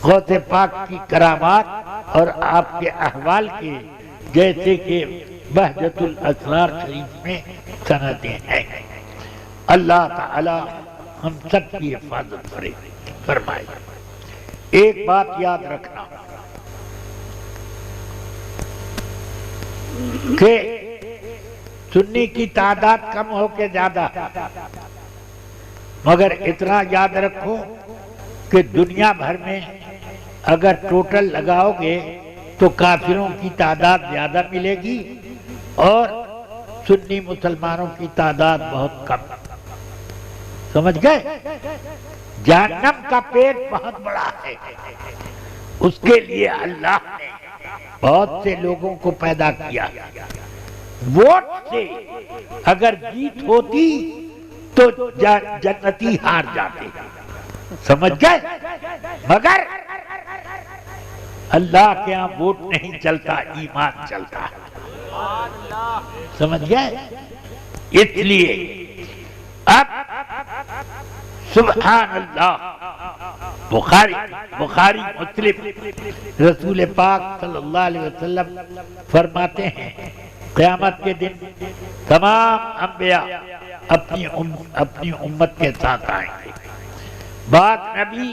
غوث پاک کی کرامات اور آپ کے احوال کے جیسے کہ بہجت الاسرار شریف میں سندیں ہیں. اللہ تعالی ہم سب کی حفاظت فرمائے. ایک بات یاد رکھنا کہ سنی کی تعداد کم ہو کے زیادہ، مگر اتنا یاد رکھو کہ دنیا بھر میں اگر ٹوٹل لگاؤ گے تو کافروں کی تعداد زیادہ ملے گی اور سنی مسلمانوں کی تعداد بہت کم. سمجھ گئے؟ جہنم کا پیٹ بہت بڑا ہے، اس کے لیے اللہ نے بہت سے لوگوں کو پیدا کیا. ووٹ سے اگر جیت ہوتی تو جنتی ہار جاتے. سمجھ گئے؟ مگر اللہ کے ہاں ووٹ نہیں چلتا، ایمان چلتا. سمجھ گئے؟ اس لیے اب سبحان اللہ، بخاری مسلم رسول پاک صلی اللہ علیہ وسلم فرماتے ہیں قیامت کے دن تمام انبیاء اپنی امت کے ساتھ آئیں گے. بعض نبی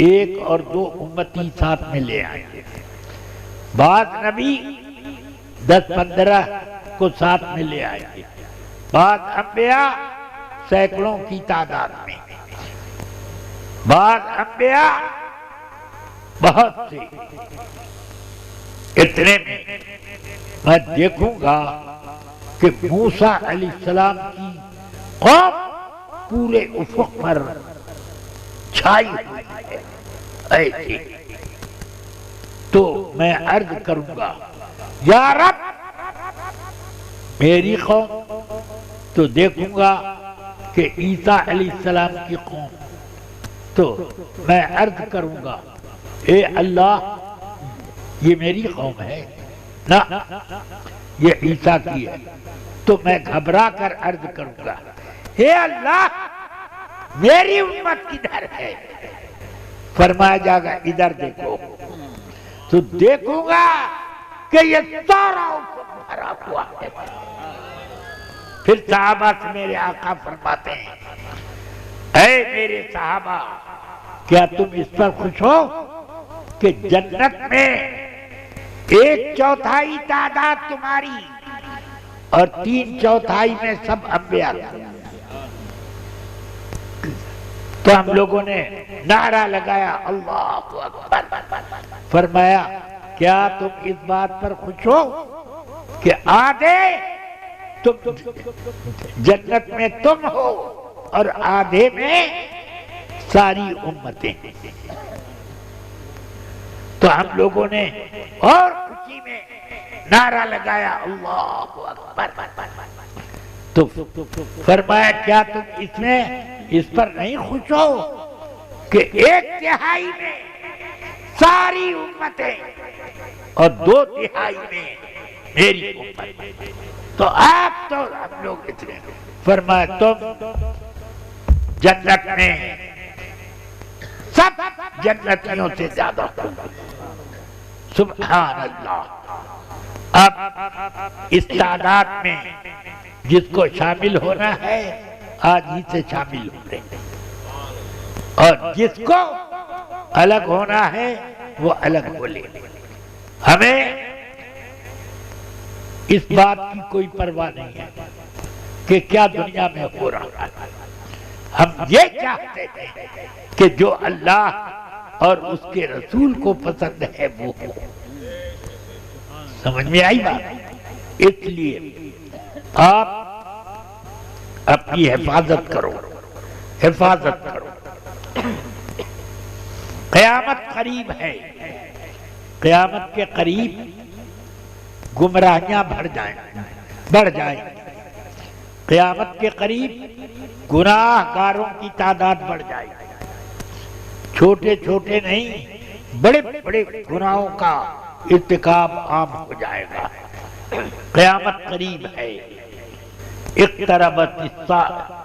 ایک اور دو امتی ساتھ میں لے آئیں گے، بعض نبی 10-15 کو ساتھ میں لے آئیں گے، بعض انبیاء سینکڑوں کی تعداد میں، بعض انبیاء بہت سے. اتنے میں دیکھوں گا کہ موسیٰ علیہ السلام کی قوم پورے افق پر چھائی ہوئی ہے ایسی. تو میں عرض کروں گا یا رب میری قوم، تو دیکھوں گا کہ عیسیٰ علیہ السلام کی قوم، تو میں عرض کروں گا اے اللہ یہ میری قوم ہے نہ یہ عیسیٰ کی ہے. تو میں گھبرا کر عرض کروں گا اے اللہ میری امت کدھر ہے؟ فرمایا جائے گا ادھر دیکھو. تو دیکھوں گا کہ یہ سارا افق بھرا ہوا ہے. پھر صحابہ سے میرے آقا فرماتے ہیں اے میرے صحابہ کیا تم اس پر خوش ہو کہ جنت میں 1/4 تعداد تمہاری اور 3/4 میں سب انبیاء. تو ہم لوگوں نے نعرہ لگایا اللہ اکبر. فرمایا کیا تم اس بات پر خوش ہو کہ آدھے تم جنت میں تم ہو اور آدھے میں ساری امتیں. تو ہم لوگوں نے اور خوشی میں نعرہ لگایا اللہ اکبر. تو فرمایا کیا تم اس پر نہیں خوش ہو کہ 1/3 میں ساری امتیں اور 2/3 میں میری امت. تو آپ تو ہم لوگ اتنے. فرمایا تم جنت میں سب جنتیوں سے زیادہ ہو. سبحان اللہ. اب اس تعداد میں جس کو شامل ہونا ہے آج ہی سے شامل ہو رہے ہیں، اور جس کو الگ ہونا ہے وہ الگ ہو لے. ہمیں اس بات کی کوئی پرواہ نہیں ہے کہ کیا دنیا میں ہو رہا ہے. ہم یہ چاہتے ہیں کہ جو اللہ اور اس کے رسول کو پسند ہے وہ ہو. سمجھ میں آئی بات؟ اس لیے آپ اپنی حفاظت کرو، حفاظت کرو. قیامت قریب ہے. قیامت کے قریب گمراہیاں بڑھ جائیں. قیامت کے قریب گناہ گاروں کی تعداد بڑھ جائے. چھوٹے چھوٹے نہیں بڑے بڑے گناہوں کا ارتکاب عام ہو جائے گا. قیامت قریب ہے. اقتربت الساعة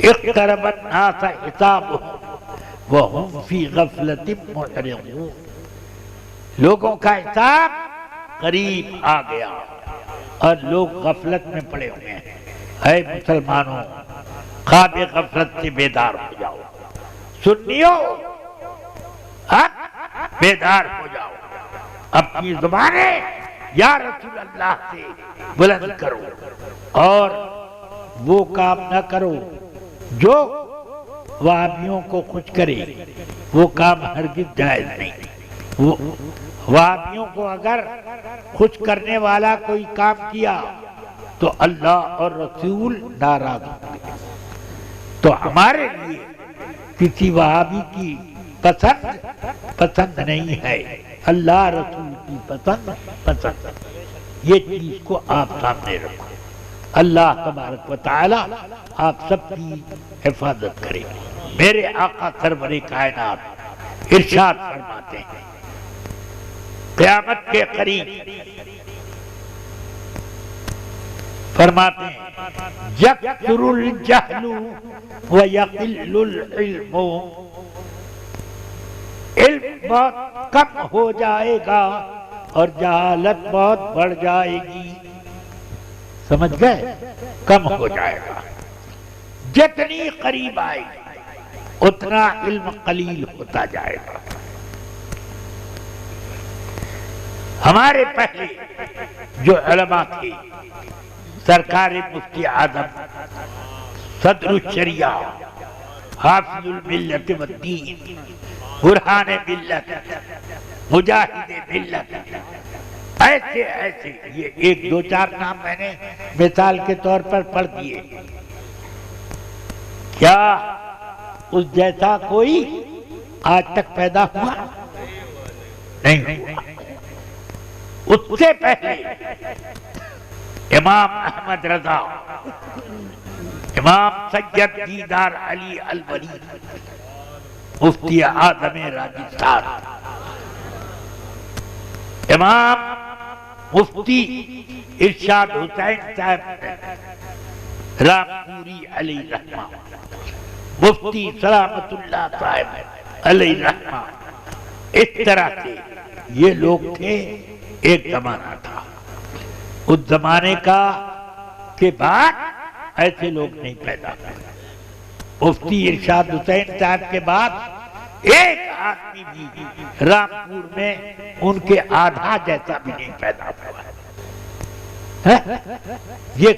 اقترب الناس حسابهم وهم في غفلة معرضون. لوگوں کا حساب قریب آ گیا اور لوگ غفلت میں پڑے ہوئے ہیں. اے مسلمانوں خواب غفلت سے بیدار ہو جاؤ. سنیو بیدار ہو جاؤ. اپنی زبانیں یا رسول اللہ سے بلند کرو. اور وہ کام نہ کرو جو وہابیوں کو خوش کرے، وہ کام ہرگز جائز نہیں۔ وہابیوں کو اگر خوش کرنے والا کوئی کام کیا تو اللہ اور رسول ناراض ہوں گے۔ تو ہمارے لیے کسی وہابی کی پسند نہیں ہے، اللہ رسول کی پسند۔ یہ چیز کو آپ سامنے رکھو۔ اللہ تبارک و تعالی آپ سب کی حفاظت کرے۔ میرے آقا سرور کائنات ارشاد فرماتے ہیں قیامت کے قریب، فرماتے ہیں یکثر الجہل ویقل العلم، علم بہت کم ہو جائے گا اور جہالت بہت بڑھ جائے گی۔ سمجھ گئے؟ کم ہو جائے گا، جتنی قریب آئے گی اتنا علم قلیل ہوتا جائے گا۔ ہمارے پہلے جو علماء تھے، سرکار مفتی اعظم صدر الشریعہ حافظ الملت والدین برہان ملت مجاہد ملت، ایسے یہ ایک دو چار نام میں نے مثال کے طور پر پڑھ دیے۔ کیا اس جیسا کوئی آج تک پیدا ہوا؟ نہیں ہوا۔ اس سے پہلے امام احمد رضا، امام سید دیدار علی الولی مفتی اعظم راجستھان، امام مفتی ارشاد حسین صاحب رام پوری علیہ الرحمہ، مفتی سلامت اللہ صاحب علیہ الرحمہ، اس طرح سے یہ لوگ تھے۔ ایک زمانہ تھا، اس زمانے کا کے بعد ایسے لوگ نہیں پیدا ہوئے۔ مفتی ارشاد حسین صاحب کے بعد ایک آدمی بھی رامپور میں ان کے آدھا جیسا بھی نہیں پیدا ہوا۔ یہ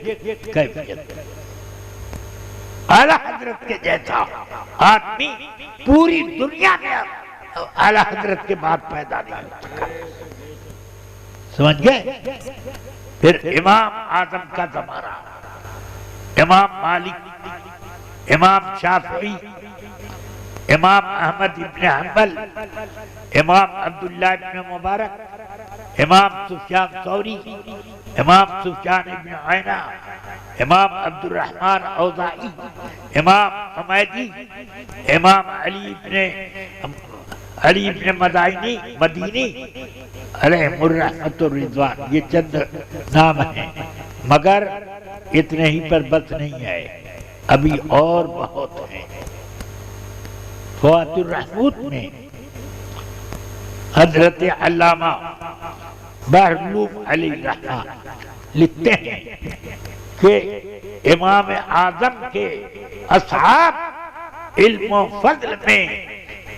کیفیت، اعلیٰ حضرت کے جیسا آدمی پوری دنیا میں اعلیٰ حضرت کے بعد پیدا نہیں ہو سکا۔ سمجھ گئے؟ پھر امام اعظم کا زمانہ، امام مالک، امام شافعی، امام احمد ابن حنبل، امام عبداللہ ابن مبارک، امام سفیان ثوری، امام سفیان ابن عینہ، امام عبد الرحمن اوزاعی، امام حمیدی، امام علی ابن مدینی علیہ الرحمت والرضوان۔ یہ چند نام ہیں، مگر اتنے ہی پر بس نہیں ہے، ابھی اور بہت ہیں۔ فوات الرحموت میں حضرت علامہ بحر العلوم علیہ الرحمہ لکھتے ہیں کہ امام اعظم کے اصحاب علم و فضل میں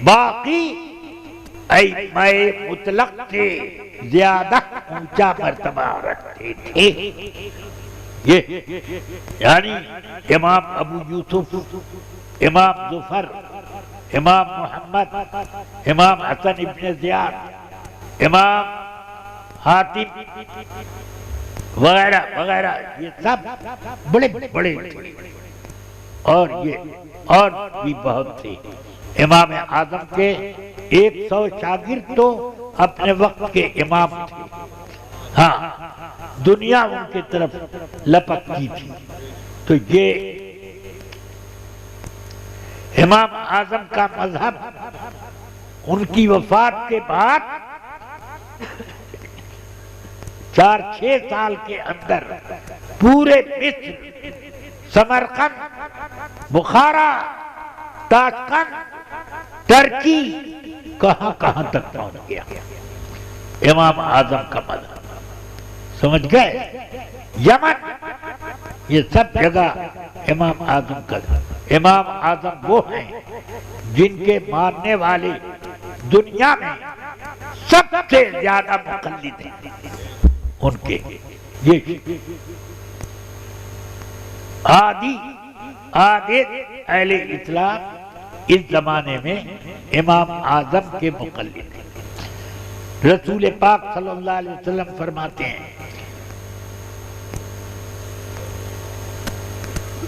باقی ائمہ مطلق سے زیادہ اونچا مرتبہ رکھتے تھے۔ یہ یعنی امام ابو یوسف، امام ظفر، امام محمد، امام حسن ابن زیاد، امام حاتم وغیرہ وغیرہ، یہ سب بڑے بڑے تھے، اور بھی بہت تھے۔ امام اعظم کے 100 شاگرد تو اپنے وقت کے امام تھے، ہاں دنیا ان کی طرف لپکتی تھی۔ تو یہ امام اعظم کا مذہب ان کی وفات کے بعد 4-6 سال کے اندر پورے مصر، سمرقند، بخارا، تاشقند، ترکی، کہاں تک پہنچ گیا امام اعظم کا مذہب۔ سمجھ گئے؟ یمن، یہ سب جگہ امام اعظم کا۔ امام اعظم وہ ہیں جن کے ماننے والے دنیا میں سب سے زیادہ مقلد ہیں ان کے۔ یہ آدھے اہل اسلام اس زمانے میں امام اعظم کے مقلد ہیں۔ رسول پاک صلی اللہ علیہ وسلم فرماتے ہیں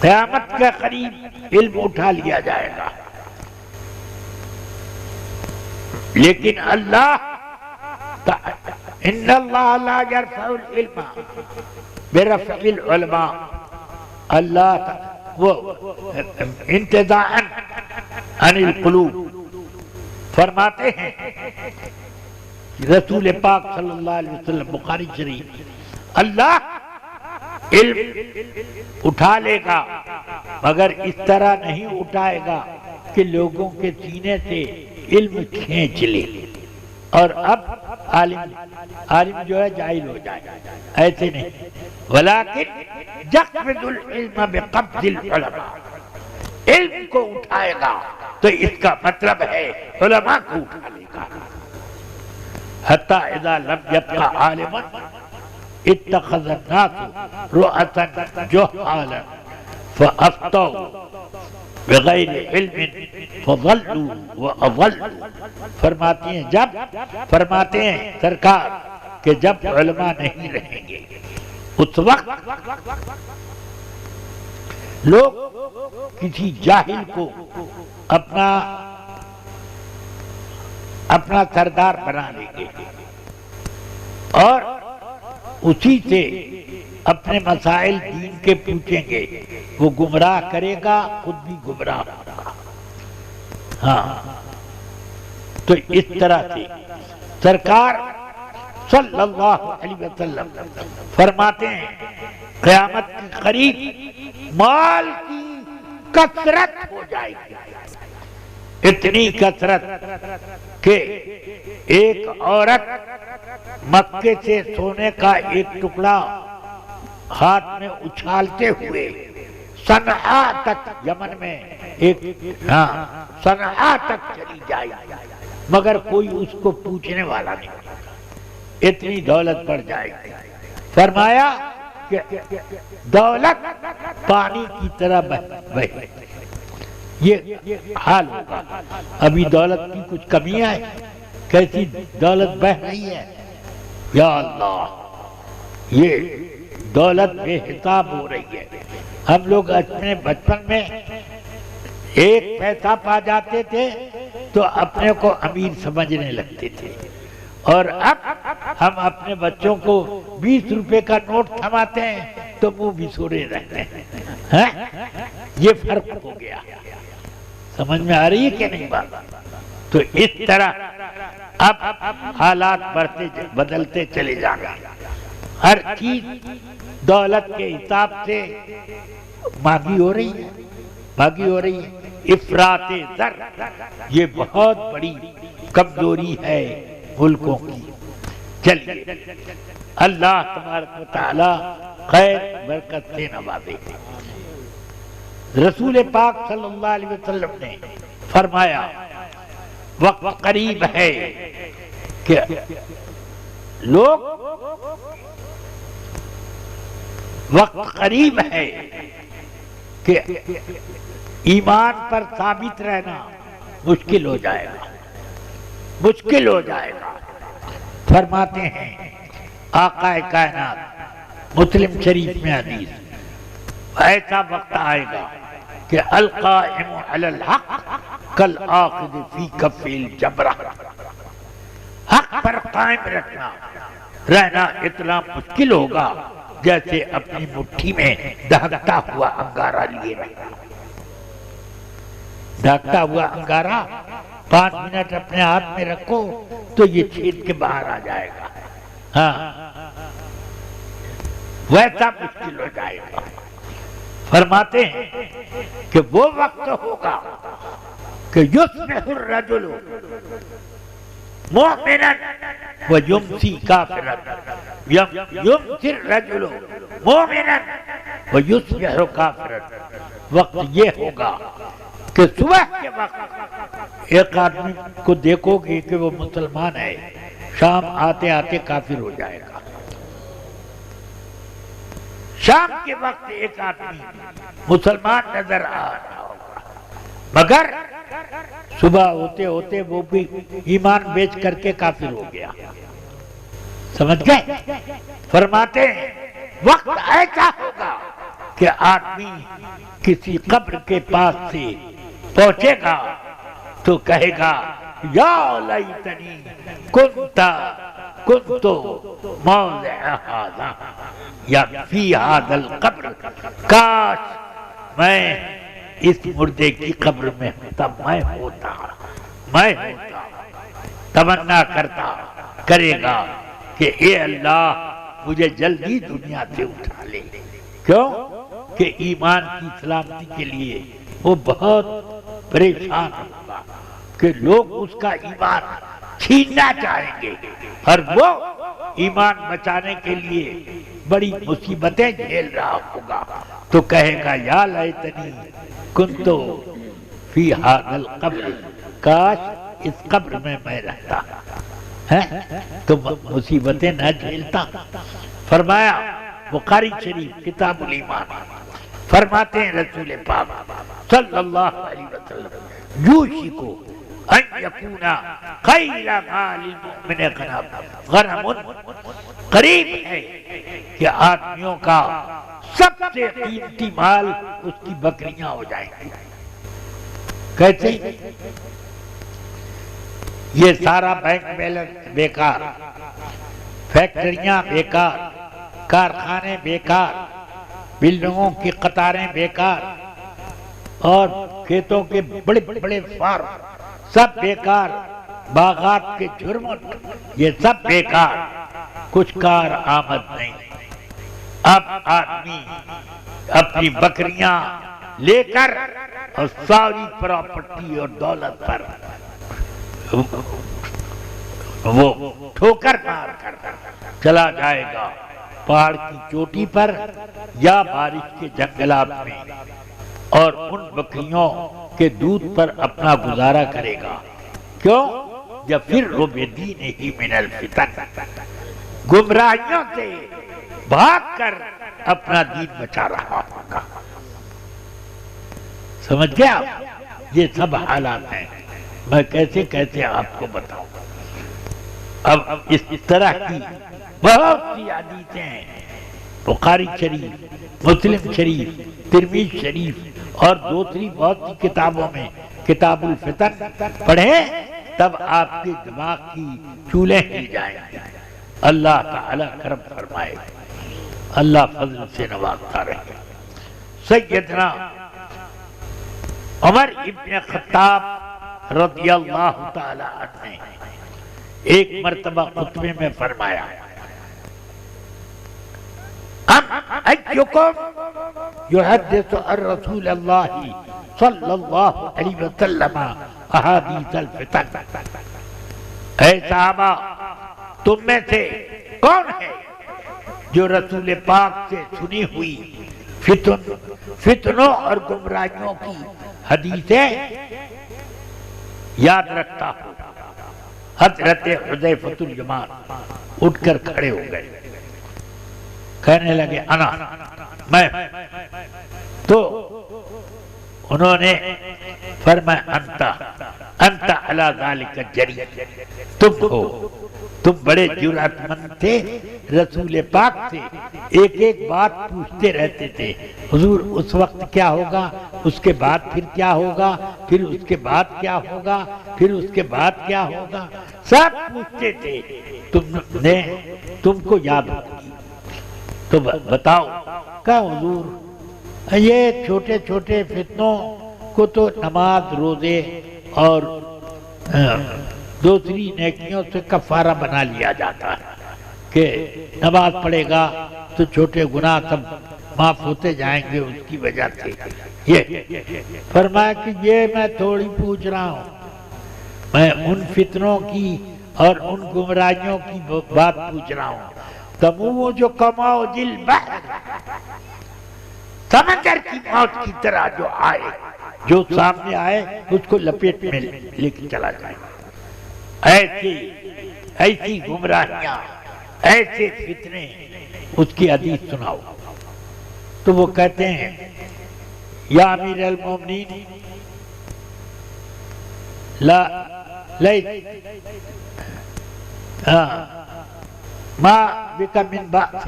قیامت کے قریب علم اٹھا لیا جائے گا، لیکن ان اللہ لا یرفع العلم برفع العلماء، اللہ وہ انتزاعا عن القلوب فرماتے ہیں رسول پاک صلی اللہ علیہ وسلم، بخاری شریف، اللہ علم اٹھا لے گا مگر اس طرح نہیں اٹھائے گا کہ لوگوں کے سینے سے علم کھینچ لے اور اب عالم جو ہے جاہل ہو جائے، ایسے نہیں، ولیکن یقبض العلم بقبض العلماء، علم کو اٹھائے گا تو اس کا مطلب ہے علماء کو اٹھا لے گا۔ حتی اذا لم یبقى عالما اتخذ الناس رؤسا جہالا فافتوا بغیر علم فضلوا واضلوا، فرماتے ہیں سرکار کہ جب علماء نہیں رہیں گے اس وقت لوگ کسی جاہل کو اپنا سردار بنا لیں گے اور اسی سے اپنے مسائل دین کے پوچھیں گے، وہ گمراہ کرے گا، خود بھی گمراہ ہوگا۔ ہاں، تو اس طرح سے سرکار صلی اللہ علیہ وسلم فرماتے ہیں قیامت کے قریب مال کی کثرت ہو جائے گی، اتنی کثرت کہ ایک عورت مکے سے سونے کا ایک ٹکڑا ہاتھ میں اچھالتے ہوئے صنعا تک، یمن میں صنعا تک چلی جائے مگر کوئی اس کو پوچھنے والا نہیں، اتنی دولت بڑھ جائے گی۔ فرمایا کہ دولت پانی کی طرح بہے، یہ حال ہوگا۔ ابھی دولت کی کچھ کمی ہے، کیسی دولت بہ رہی ہے، یا اللہ، یہ دولت بے حساب ہو رہی ہے۔ ہم لوگ اپنے بچپن میں ایک پیسہ پا جاتے تھے تو اپنے کو امیر سمجھنے لگتے تھے، اور اب ہم اپنے بچوں کو 20 روپے کا نوٹ تھماتے ہیں تو منہ بھسورے رہتے ہیں۔ یہ فرق ہو گیا، سمجھ میں آ رہی ہے کہ نہیں بات؟ تو اس طرح اب حالات بدلتے چلے جانا، ہر چیز دولت کے حساب سے مانگی ہو رہی ہے۔ افراط زر یہ بہت بڑی کمزوری ہے ملکوں کی۔ چلیے اللہ تبارک و تعالی خیر برکت سے نوازے۔ رسول پاک صلی اللہ علیہ وسلم نے فرمایا وقت قریب ہے کہ کہ ایمان پر ثابت رہنا مشکل ہو جائے گا۔ فرماتے ہیں آقا کائنات، مسلم شریف میں حدیث، ایسا وقت آئے گا کہ القائم علی الحق کالآخذ فی کف الجبرہ، حق پر قائم رہنا اتنا مشکل ہوگا جیسے اپنی مٹھی میں دہکتا ہوا انگارہ لیے رہنا۔ دہکتا ہوا انگارہ 5 منٹ اپنے ہاتھ میں رکھو تو یہ چھید کے باہر آ جائے گا، ہاں ویسا مشکل ہو جائے گا۔ فرماتے ہیں کہ وہ وقت ہوگا کہ یصبح الرجل مؤمنا ویمسی کافرا، یمسی الرجل مؤمنا ویصبح کافرا۔ وقت یہ ہوگا کہ صبح کے وقت ایک آدمی کو دیکھو گے کہ وہ مسلمان ہے، شام آتے آتے کافر ہو جائے گا، شام کے وقت ایک آدمی مسلمان نظر آ رہا ہوگا، مگر صبح ہوتے ہوتے وہ بھی ایمان بیچ کر کے کافر ہو گیا. سمجھ گئے؟ فرماتے ہیں وقت ایسا ہوگا کہ آدمی کسی قبر کے پاس سے پہنچے گا تو کہے گا یا لیتنی کنتو موضع ھذا یا فی ھذا القبر، کاش میں اس مردے کی قبر میں ہوتا، میں ہوتا. تمنا کرے گا کہ اے اللہ مجھے جلدی دنیا سے اٹھا لے. کیوں؟ کہ ایمان کی سلامتی کے لیے وہ بہت پریشان ہوگا کہ لوگ اس کا ایمان چھیننا چاہیں گے، اور وہ ایمان بچانے کے لیے بڑی مصیبتیں جھیل رہا ہوگا. تو کہے گا یا لیتنی کنتو فی ھذا القبر، کاش اس قبر میں رہتا تو مصیبتیں نہ جھیلتا. فرمایا بخاری شریف کتاب الایمان، فرماتے ہیں رسول پاک صلی اللہ علیہ وسلم یوشک ان یکون خیر مال المؤمن غنم، قریب ہے کہ آدمیوں کا سب سے قیمتی مال اس کی بکریاں ہو جائیں گی. کیسے؟ یہ سارا بینک بیلنس بیکار، فیکٹریاں بیکار، کارخانے بیکار، بلڈنگوں کی قطاریں بیکار، اور کھیتوں کے بڑے بڑے فارم سب بیکار، باغات کے جھرمٹ یہ سب بیکار، کچھ کار آمد نہیں. اب آدمی اپنی بکریاں لے کر اور ساری پراپرٹی اور دولت پر وہ ٹھوکر مار کر چلا جائے گا پہاڑ کی چوٹی پر یا بارش کے جنگلات میں، اور ان بکریوں کے دودھ پر اپنا گزارا کرے گا. کیوں؟ جب پھر بِدِینِهِ مِنَ الْفِتَنِ، گمراہیوں سے بھاگ کر اپنا دین بچا رہا ہوگا. سمجھ گیا آپ؟ یہ سب حالات ہیں، میں کیسے آپ کو بتاؤں. اب اس طرح کی بہت سی حدیثیں ہیں، بخاری شریف، مسلم شریف، ترمذی شریف اور دوسری بہت سی کتابوں میں کتاب الفتن پڑھیں تب آپ کے دماغ کی چولیں ہل جائیں. اللہ تعالی کرم فرمائے، اللہ فضل سے نوازتا رہے. سیدنا عمر ابن خطاب رضی اللہ تعالی عنہ نے ایک مرتبہ خطبے میں فرمایا ایکم یحدث عن رسول اللہ صلی اللہ علیہ وسلم احادیث الفتن، اے صحابہ تم میں سے کون ہے جو رسول پاک سے سنی ہوئی فتنوں اور گمراہیوں کی حدیثیں یاد رکھتا ہو. حضرت حذیفۃ الیمان اٹھ کر کھڑے ہو گئے، کہنے لگے انا، میں. تو انہوں نے فرمایا انت علی ذالک جری، تم ہو، تم بڑے جرأت مند تھے، رسول پاک سے ایک ایک بات پوچھتے رہتے تھے، حضور اس وقت کیا ہوگا، اس کے بعد پھر کیا ہوگا، پھر اس کے بعد کیا ہوگا، پھر اس کے بعد کیا ہوگا، سب پوچھتے تھے. تم کو یاد ہوگی تو بتاؤ. کہا حضور یہ چھوٹے چھوٹے فتنوں کو تو نماز، روزے اور دوسری نیکیوں سے کفارہ بنا لیا جاتا ہے کہ نماز پڑھے گا تو چھوٹے گناہ سب معاف ہوتے جائیں گے اس کی وجہ سے. یہ فرمایا کہ یہ میں تھوڑی پوچھ رہا ہوں، میں ان فتنوں کی اور ان گمراہیوں کی بات پوچھ رہا ہوں. تمو جو کماؤ دل بحر، سمندر کی موت کی طرح جو آئے، جو سامنے آئے اس کو لپیٹ میں لے کے چلا جائے. ایسی گمراہیاں، ایسے فتنے، اس کی حدیث سناؤ. تو وہ کہتے ہیں یا امیر المومنین لا ما بک من بأس،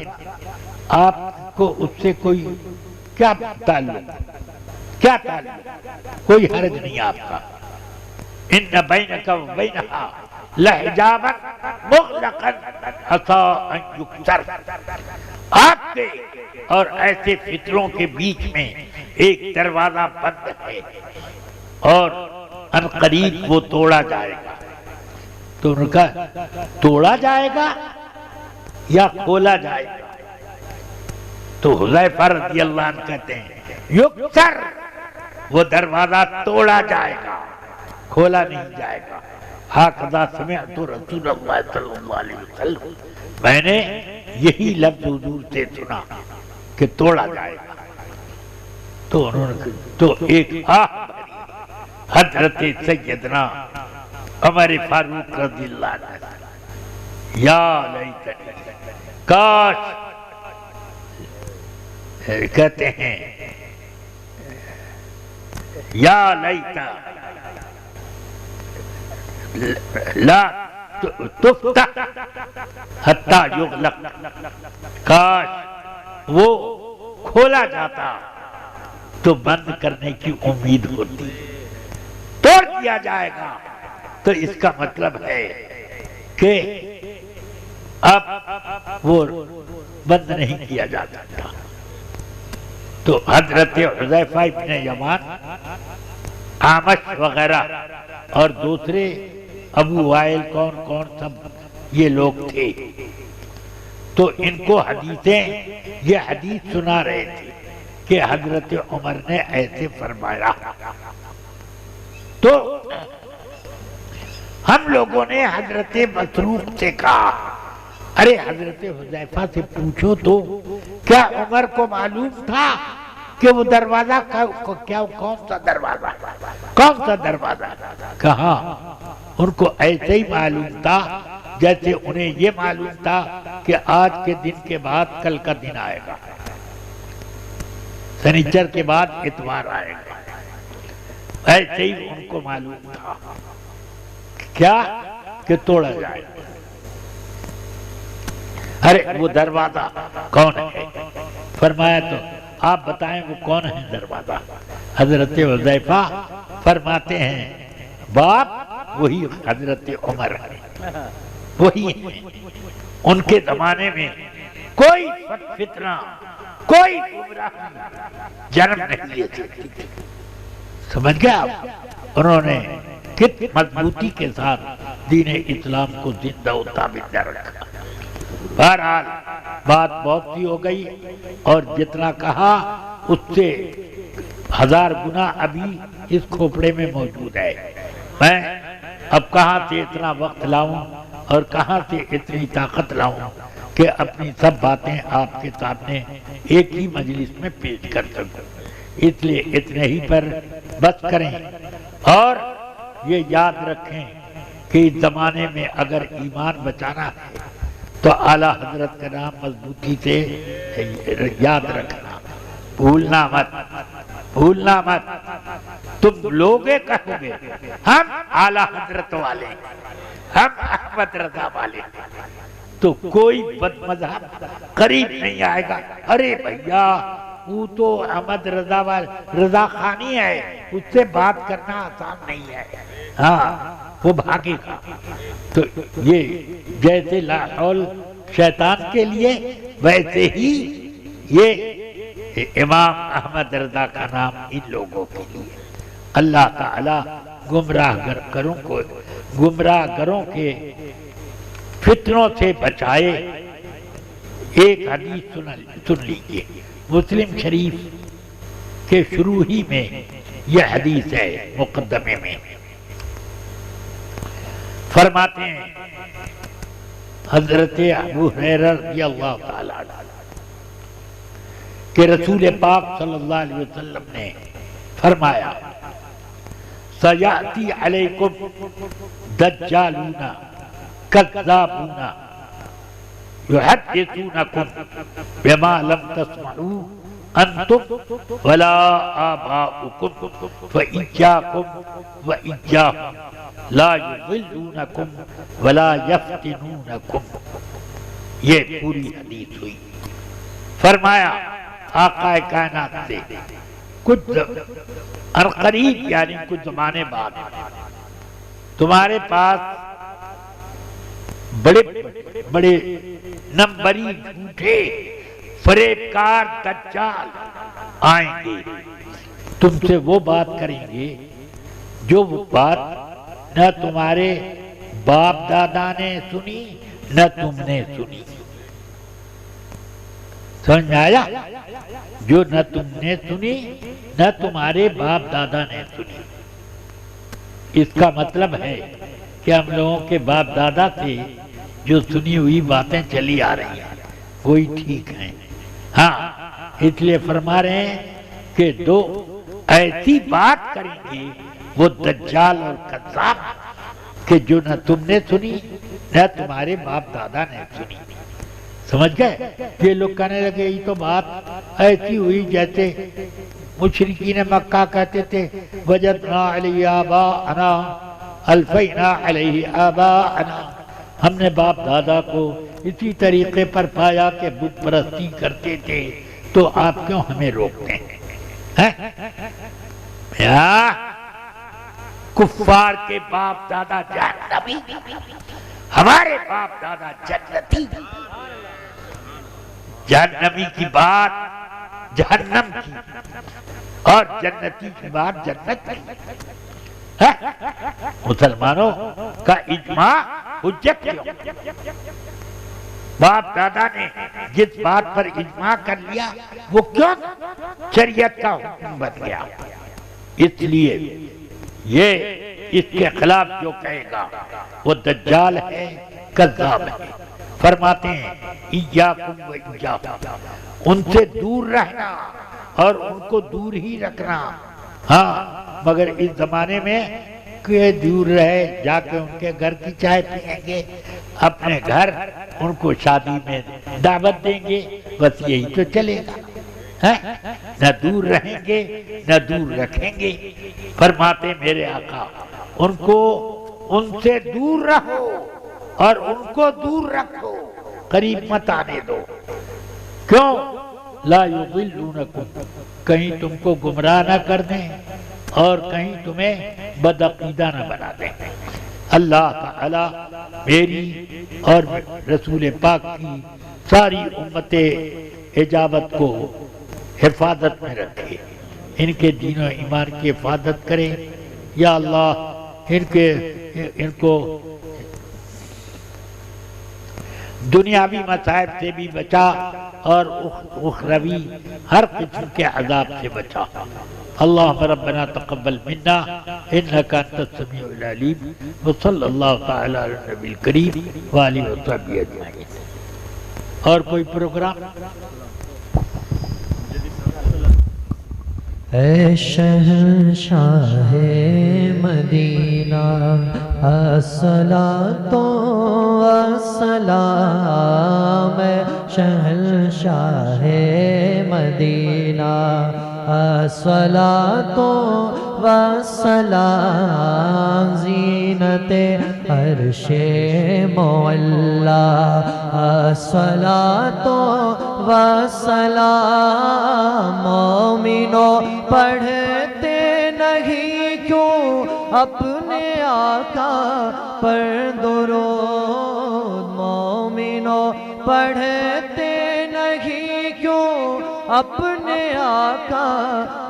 آپ کو اس سے کوئی کیا تعلق، کوئی حرج نہیں آپ کا. ان بینک و بینہا لحجابا مغلقا عسى ان یکسر، آپ کے اور ایسے فطروں کے بیچ میں ایک دروازہ بند ہے اور ان قریب وہ توڑا جائے گا. تو انہوں نے کہا توڑا جائے گا یا کھولا جائے گا؟ تو حذیفہ رضی اللہ عنہ کہتے ہیں یکسر، وہ دروازہ توڑا جائے گا، کھولا نہیں جائے گا. ہاکذا سمعت رسول اللہ صلی اللہ علیہ وسلم، میں نے یہی لفظ حضور سے سنا کہ توڑا جائے گا. تو انہوں نے تو ایک حضرت سیدنا عمر فاروق رضی اللہ عنہ، یا لیتنی، کاش، کہتے ہیں یا لیتا لا تفتح حتی یغلق، کاش وہ کھولا جاتا تو بند کرنے کی امید ہوتی. توڑ دیا جائے گا تو اس کا مطلب ہے کہ اب وہ بند نہیں کیا جا سکتا. تو حضرت حذیفہ ابن یمان، عامش وغیرہ اور دوسرے ابو وائل کون سب یہ لوگ تھے. تو ان کو حدیثیں، یہ حدیث سنا رہے تھے کہ حضرت عمر نے ایسے فرمایا. تو ہم لوگوں نے حضرت مسروق سے کہا ارے حضرت حذیفہ سے پوچھو تو کیا عمر کو معلوم تھا کہ وہ دروازہ کون سا دروازہ؟ کہا ان کو ایسے ہی معلوم تھا جیسے انہیں یہ معلوم تھا کہ آج کے دن کے بعد کل کا دن آئے گا، سنیچر کے بعد اتوار آئے گا. ایسے ہی ان کو معلوم تھا کیا کہ توڑا جائے. ارے وہ دروازہ کون ہے؟ فرمایا تو آپ بتائیں وہ کون ہے دروازہ؟ حضرت حذیفہ فرماتے ہیں باپ وہی حضرت عمر ہے، وہی ہے. ان کے زمانے میں کوئی فتنہ، کوئی گمراہی جنم نہیں لے سکتی. سمجھ گیا آپ؟ انہوں نے کتنی مضبوطی کے ساتھ دین اسلام کو زندہ و ثابت رکھا. بہرحال بات بہت سی ہو گئی اور جتنا کہا اس سے 1000 گنا ابھی اس کھوپڑے میں موجود ہے. میں اب کہاں سے اتنا وقت لاؤں اور کہاں سے اتنی طاقت لاؤں کہ اپنی سب باتیں آپ کے سامنے ایک ہی مجلس میں پیش کر سکوں. اس لیے اتنے ہی پر بس کریں اور یہ یاد رکھیں کہ اس زمانے میں اگر ایمان بچانا ہے تو اعلیٰ حضرت کا نام مضبوطی سے یاد رکھنا، بھولنا مت. تم لوگ کہو گے ہم اعلیٰ حضرت والے، ہم احمد رضا والے، تو کوئی بد مذہب قریب نہیں آئے گا. ارے بھیا وہ تو احمد رضا خانی ہے، اس سے بات کرنا آسان نہیں ہے. ہاں وہ بھاگے گا. تو یہ جیسے لا حول شیطان کے لیے ویسے ہی یہ امام احمد رضا کا نام ان لوگوں کے لیے. اللہ تعالی گمراہ گروں کے فتنوں سے بچائے. ایک حدیث سن لیجیے، مسلم شریف کے شروع ہی میں یہ حدیث ہے، مقدمے میں فرماتے ہیں حضرت ابو ہریرہ رضی اللہ تعالیٰ عنہ کہ رسول پاک صلی اللہ علیہ وسلم نے فرمایا سیاتی علیکم دجالون کذابون یحدثونکم بما لم تسمعوا انتم ولا آباؤکم فإیاکم وإیاہم لا یضلونکم ولا یفتنونکم. یہ پوری حدیث ہوئی. فرمایا آقا کائنات سے کچھ عنقریب یعنی کچھ زمانے بعد تمہارے پاس بڑے بڑے نمبری جھوٹے فریبکار دجال آئیں گے. تم سے وہ بات کریں گے جو وہ بات نہ تمہارے باپ دادا نے سنی نہ تم نے سنی. سمجھ میں آیا؟ جو نہ تم نے سنی نہ تمہارے باپ دادا نے سنی. اس کا مطلب ہے کہ ہم لوگوں کے باپ دادا سے جو سنی ہوئی باتیں چلی آ رہی ہیں وہی ٹھیک ہیں. ہاں اس لیے فرما رہے ہیں کہ دو ایسی بات کریں گے وہ دجال اور کذاب کہ جو نہ تم نے سنی نہ تمہارے باپ دادا نے سنی. سمجھ گئے؟ یہ لوگ کہنے لگے یہ تو بات ایسی ہوئی جیسے مشرکین مکہ کہتے تھے وجدنا علیہ آباءنا الفینا علیہ آباءنا. ہم نے باپ دادا کو اسی طریقے پر پایا کہ بت پرستی کرتے تھے تو آپ کیوں ہمیں روکتے ہیں؟ کفار کے باپ دادا جہنمی ہمارے باپ دادا جنتی. جہنمی کی بات جہنم کی اور جنتی کی بات جنت کی. مسلمانوں کا اجماع حجت کیوں؟ باپ دادا نے جس بات پر اجماع کر لیا وہ کیوں شریعت کا حکم بن گیا؟ اس لیے یہ اس کے خلاف جو کہے گا وہ دجال ہے کذاب ہے. فرماتے ہیں ایاکم و ایاہم ان سے دور رہنا اور ان کو دور ہی رکھنا. ہاں مگر اس زمانے میں کہ دور رہے جا کے ان کے گھر کی چائے پئیں گے اپنے گھر ان کو شادی میں دعوت دیں گے بس یہی تو چلے گا. نہ دور رہیں گے نہ دور رکھیں گے. فرماتے میرے آقا ان کو ان سے دور رہو اور ان کو دور رکھو قریب مت آنے دو. کیوں؟ لا یضلونکم کہیں تم کو گمراہ نہ کر دیں اور کہیں تمہیں بدعقیدہ نہ بنا دیں. اللہ تعالی میری اور رسول پاک کی ساری امت اجابت کو حفاظت میں رکھے. ان کے دین و ایمان کی حفاظت کرے. یا اللہ ان کو دنیاوی مصائب سے بھی بچا اور اخروی ہر قسم کے عذاب سے بچا. اللہم ربنا تقبل منا انکا انت السمیع العلیم وصلی اللہ تعالی علی النبی الکریم وآلہ وصحبہ اجمعین. اور کوئی پروگرام؟ اے شہنشاہ مدینہ الصلاۃ والسلام. اے شہنشاہ مدینہ الصلاۃ والسلام. زینت عرش معلا الصلاۃ والسلام. مومنوں پڑھتے نہیں کیوں اپنے آقا پر درود؟ مومنوں پڑھتے نہیں کیوں اپنے آقا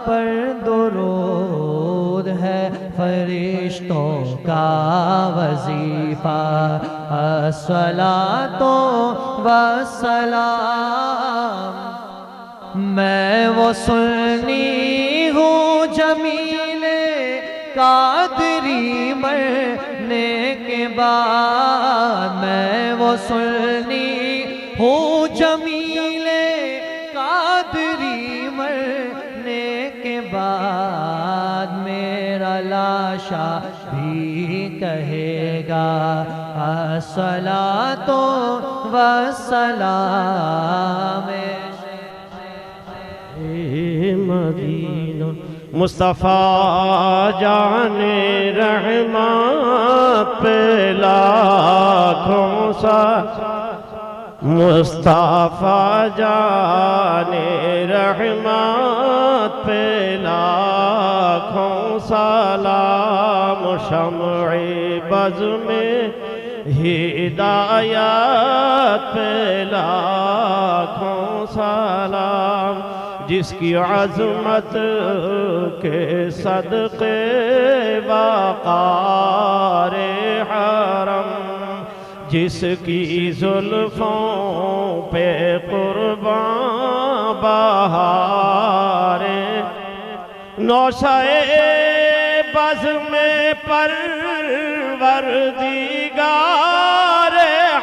پر درود؟ ہے فرشتوں کا وظیفہ الصلاۃ والسلام. میں وہ سنی ہوں جمیل قادری مرنے کے بعد. میں وہ سنی ہوں جمیل قادری مرنے کے بعد. میرا لاشا بھی کہے گا الصلاۃ والسلام. مدین مصطفیٰ جان رحمت پہ لاکھوں مصطفیٰ جان رحمت پہ لاکھوں سلام شمع بز میں ہدایت پہ لاکھوں سلام جس کی عظمت کے صدقے وقار حرم جس کی زلفوں پہ قرباں بہار نوشہ بز میں پروردگار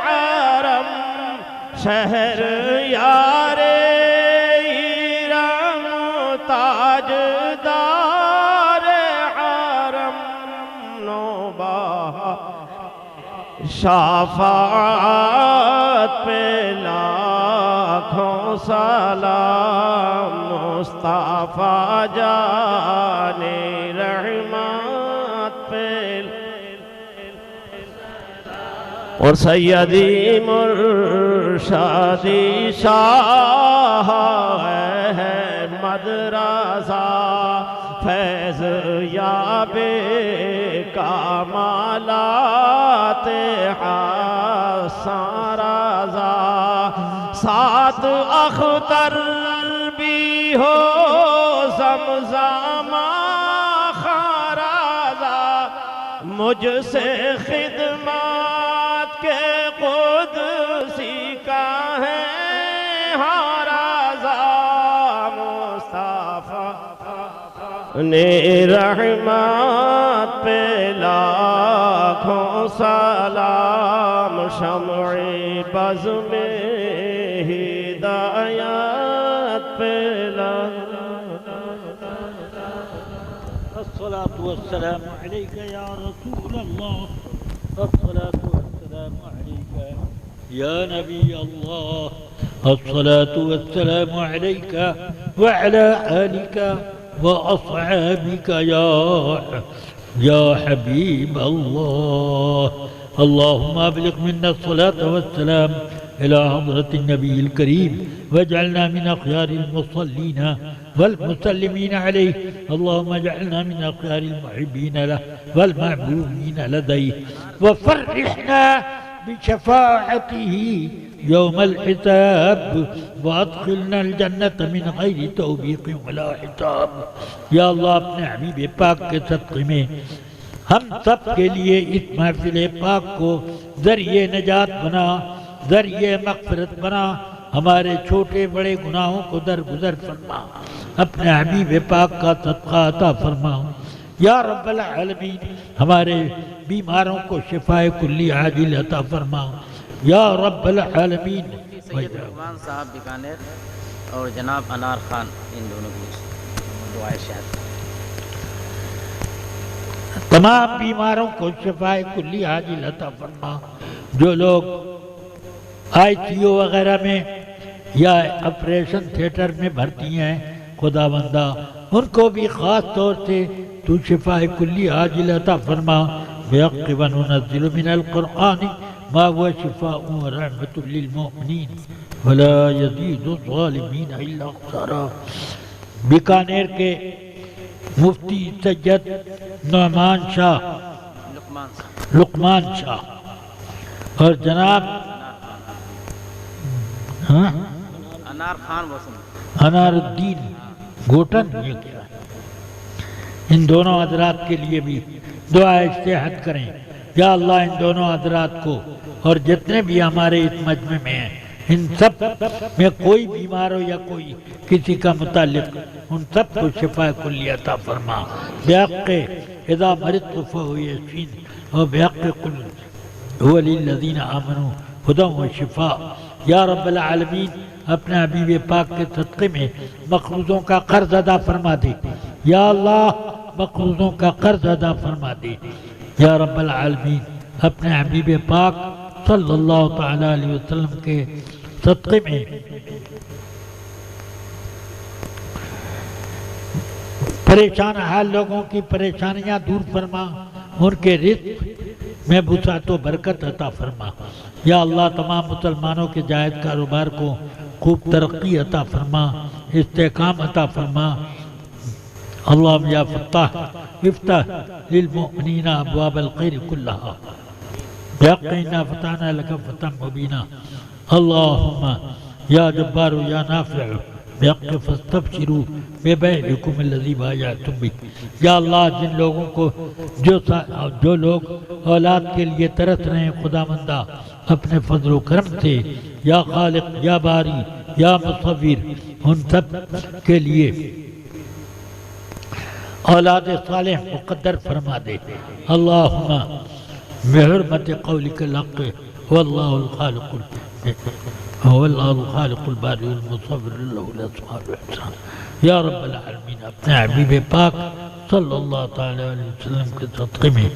حرم شہر یار ایران تاجدار حرم نوبہ شفاعت پہ لاکھوں سلام مصطفیٰ جان رحمت پہ اور سیدی مرشدی شاہ احمد رضا فیض یاب کمالات حسن رضا سات اختر بھی ہو زمزم خرازہ مجھ سے خدمات کے قدسی کا ہے ہرازہ مصطفیٰ نے رحمت پہ لاکھوں سلام شمع بز میں ہدایت پہ الصلاة والسلام عليك يا رسول الله الصلاة والسلام عليك يا نبي الله الصلاة والسلام عليك وعلى آلك وأصحابك يا حبيب الله اللهم أبلغ منا الصلاة والسلام إلى حضرة النبي الكريم واجعلنا من أخيار المصلين والمسلمين عليه اللهم اجعلنا من أخيار المحبين له والمحبوبين لديه وفرحنا بشفاعته يوم الحساب وادخلنا الجنة من غير توبيق ولا حساب یا اللہ اپنے حبیب پاک کے صدقے میں ہم سب کے لیے اس محفل پاک کو ذریعہ نجات بنا ذریعہ مغفرت بنا ہمارے چھوٹے بڑے گناہوں کو درگزر فرما اپنے حبیب پاک کا صدقہ عطا فرما یا رب العالمین ہمارے بیماروں کو شفاء کلی عاجل عطا فرما یا رب العالمین سید رحمان صاحب بیکانیر اور جناب انار خان ان دونوں کی دعائیں شاید تمام بیماروں کو شفاء کلی عاجل عطا فرما جو لوگ آئی سی یو وغیرہ میں یا آپریشن تھیٹر میں بھرتی ہیں خدا بندہ ان کو بھی خاص طور سے تو شفاء کلی عاجل عطا فرما بحق وننزل من القرآن ما هو شفاء ورحمة للمؤمنین ولا يزيد الظالمین الا خسارا بیکانیر کے مفتی سید نعمان شاہ لقمان شاہ اور جناب انار خان وسم انار الدین گوٹن یہ کیا ہے ان دونوں حضرات کے لیے بھی دعا اجتہاد کریں یا اللہ ان دونوں حضرات کو اور جتنے بھی ہمارے اس مجمع میں ہیں ان سب میں کوئی بیمار ہو یا کوئی کسی کا متعلق ان سب کو شفاء کلی عطا فرما بحق اذا مرضت فهو یشفین اور بحق قل هو للذین آمنوا ہدی و شفاء یا رب العالمین اپنے حبیب پاک کے صدقے میں مقروضوں کا قرض ادا فرما دے یا اللہ مقروضوں کا قرض ادا فرما دے یا رب العالمین اپنے حبیب پاک صلی اللہ تعالیٰ علیہ وسلم کے صدقے میں پریشان حال لوگوں کی پریشانیاں دور فرما، ان کے رزق میں وسعت و برکت عطا فرما۔ یا اللہ تمام مسلمانوں کے جائز کاروبار کو خوب ترقی عطا فرما، استحکام عطا فرما۔ اللہم یا فتاح افتح للمؤمنین ابواب الخیر کلہا بحق انا فتحنا لک فتحا مبینا۔ اللہم یا جبار یا نافع بحق فاستبشروا ببیعکم الذی بایعتم بہ۔ یا اللہ جن لوگوں کو جو لوگ اولاد کے لیے ترس رہے ہیں خداوندہ اپنے فضل و کرم سے، یا خالق یا باری یا مصور، ان سب کے لیے اولاد صالح مقدر فرما دے۔ اللہم بحرمت قولک الحق واللہ الخالق الباری المصور اللہ الاسماء الحسنى۔ یا رب العالمین اپنے حبیب پاک صلی اللہ تعالی علیہ وسلم کے صدقے میں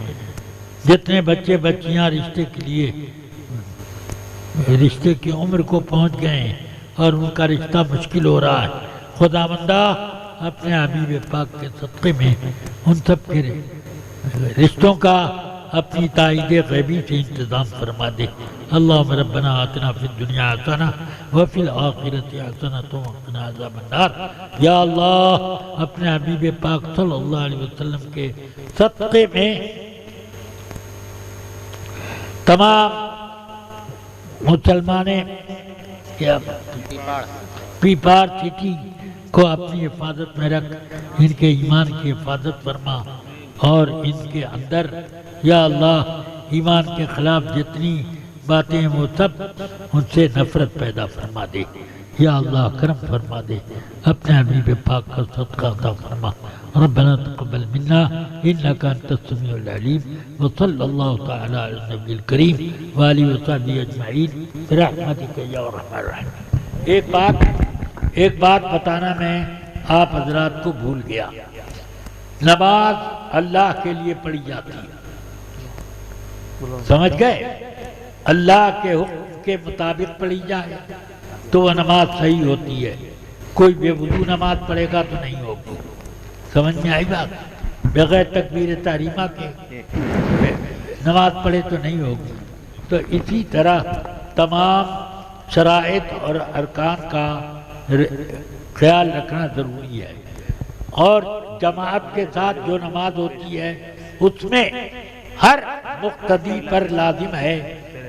جتنے بچے بچیاں رشتے کے لیے رشتے کی عمر کو پہنچ گئے ہیں اور ان کا رشتہ مشکل ہو رہا ہے، خداوندہ اپنے حبیب پاک کے صدقے میں ان سب کے رشتوں کا اپنی تائید غیبی سے انتظام فرما دے۔ اللہم ربنا آتنا فی الدنیا حسنہ وفی الآخرۃ حسنۃ وقنا عذاب النار۔ یا اللہ اپنے حبیب پاک صلی اللہ علیہ وسلم کے صدقے میں تمام مسلمانیں پیپار سٹی کو اپنی حفاظت میں رکھ، ان کے ایمان کی حفاظت فرما، اور ان کے اندر یا اللہ ایمان کے خلاف جتنی باتیں ہیں وہ سب ان سے نفرت پیدا فرما دے۔ یا اللہ کرم فرما دے، اپنے حبیب پاک کا صدقہ عطا فرما۔ ربنا تقبل منا انک انت السمیع العلیم، وصلی اللہ تعالی علی النبی الکریم وآلہ وصحبہ اجمعین برحمتک یا ارحم الراحمین۔ ایک بات بتانا میں آپ حضرات کو بھول گیا، نماز اللہ کے لیے پڑھی جاتی ہے، سمجھ گئے؟ اللہ کے حکم کے مطابق پڑھی جائے تو وہ نماز صحیح ہوتی ہے، کوئی بے وضو نماز پڑھے گا تو نہیں ہوگی، سمجھ میں آئی بات؟ بغیر تکبیر تحریمہ کے نماز پڑھے تو نہیں ہوگی۔ تو اسی طرح تمام شرائط اور ارکان کا خیال رکھنا ضروری ہے، اور جماعت کے ساتھ جو نماز ہوتی ہے اس میں ہر مقتدی پر لازم ہے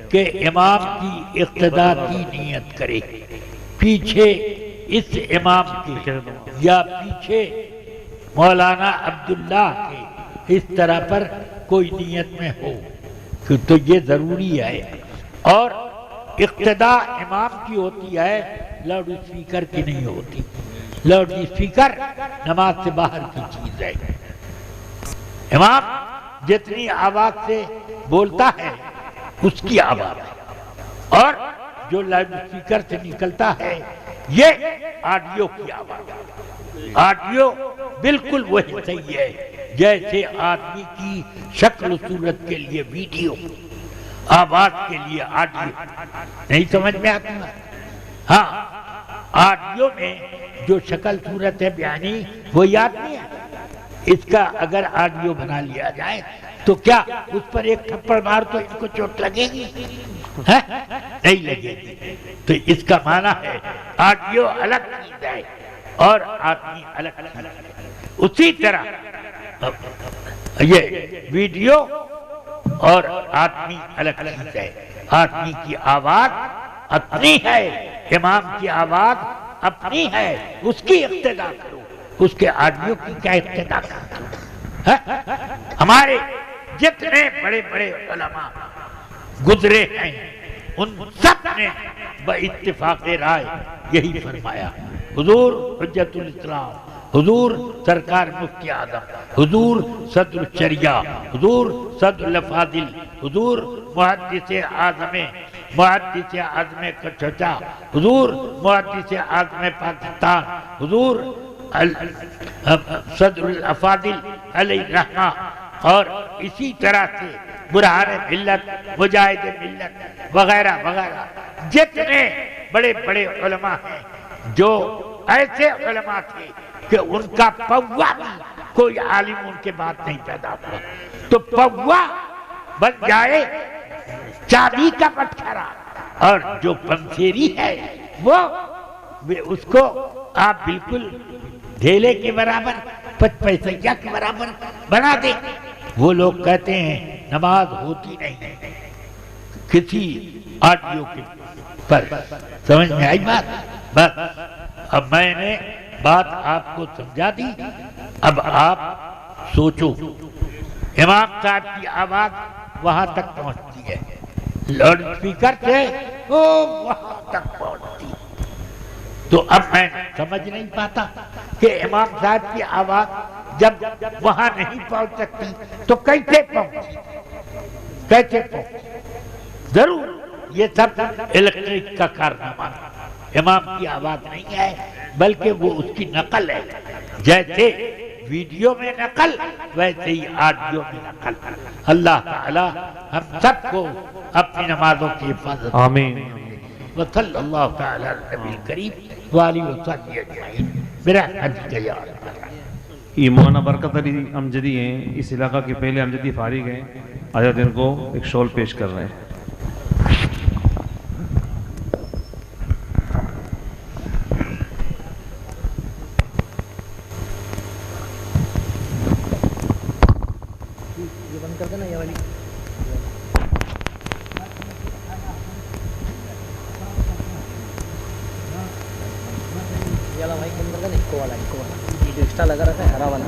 کہ امام کی اقتداء کی نیت کرے، پیچھے اس امام کے یا پیچھے مولانا عبداللہ کے اس طرح پر کوئی نیت میں ہو تو یہ ضروری ہے۔ اور اقتداء امام کی ہوتی ہے، لاؤڈ اسپیکر کی نہیں ہوتی۔ لاؤڈ اسپیکر نماز سے باہر کی چیز ہے۔ امام جتنی آواز سے بولتا ہے اس کی آواز ہے، اور جو لاؤڈ اسپیکر سے نکلتا ہے یہ آڈیو کی آواز ہے۔ آڈیو بالکل وہی صحیح ہے جیسے آدمی کی شکل و صورت کے لیے ویڈیو، آواز کے لیے آڈیو۔ نہیں سمجھ میں آتا؟ ہاں، آڈیو میں جو شکل صورت ہے بیانی وہی آدمی ہے۔ اس کا اگر آڈیو بنا لیا جائے تو کیا اس پر ایک تھپڑ مار تو ان کو چوٹ لگے گی؟ نہیں لگے گی۔ تو اس کا معنی ہے آڈیو الگ چیز ہے اور آدمی الگ چیز ہے۔ اسی طرح یہ ویڈیو اور آدمی الگ چیز ہے۔ آدمی کی آواز اپنی ہے، امام کی آواز اپنی ہے، اس کی اقتداء کرو، اس کے آڈیو کی کیا اقتداء کرو؟ ہمارے جتنے بڑے بڑے علماء گزرے ہیں ان سب نے باتفاق رائے یہی فرمایا۔ حضور حجت الاسلام، حضور سرکار مفتی اعظم، حضور صدر الشریعہ، حضور صدر الافاضل، حضور محدث اعظم کچھوچا، حضور محدث اعظم پاکستان، حضور صدر الافاضل علیہ رحمہ، اور اسی طرح سے برہان ملت، مجاہد ملت وغیرہ وغیرہ جتنے بڑے بڑے علماء ہیں جو ایسے علماء تھے کہ ان کا پوا بھی کوئی عالم ان کے بعد نہیں پیدا ہوا، تو پوا بن جائے چابی کا بٹخرا، اور جو پنسیری ہے وہ اس کو آپ بالکل ڈھیلے کے برابر، 5 پیسہ کے برابر بنا دیں۔ وہ لوگ کہتے ہیں نماز ہوتی نہیں کسی آڈیو کے پر، سمجھ میں آئی بات؟ بس اب میں نے بات آپ کو سمجھا دی، اب آپ سوچو۔ امام صاحب کی آواز وہاں تک پہنچتی ہے، لاؤڈ اسپیکر سے وہاں تک پہنچتی، تو اب میں سمجھ نہیں پاتا کہ امام صاحب کی آواز جب وہاں نہیں پہنچ سکتی تو کیسے پہنچی، کیسے پہنچی؟ ضرور یہ سب الیکٹرک کا کارنامہ، امام کی آواز نہیں ہے بلکہ وہ اس کی نقل ہے، جیسے ویڈیو میں نقل ویسے ہی آڈیو میں نقل۔ اللہ تعالی ہم سب کو اپنی نمازوں کی حفاظت آمین۔ وصلی اللہ تعالی علی نبی کریم وآلہ وصحبہ اجمعین برحمتک یا ارحم الراحمین۔ یہ مولانا برکت علی امجدی ہیں، اس علاقہ کے پہلے امجدی فارغ ہیں، آج ان کو ایک شول پیش کر رہے ہیں۔ لگا رکھا ہے ہرا والا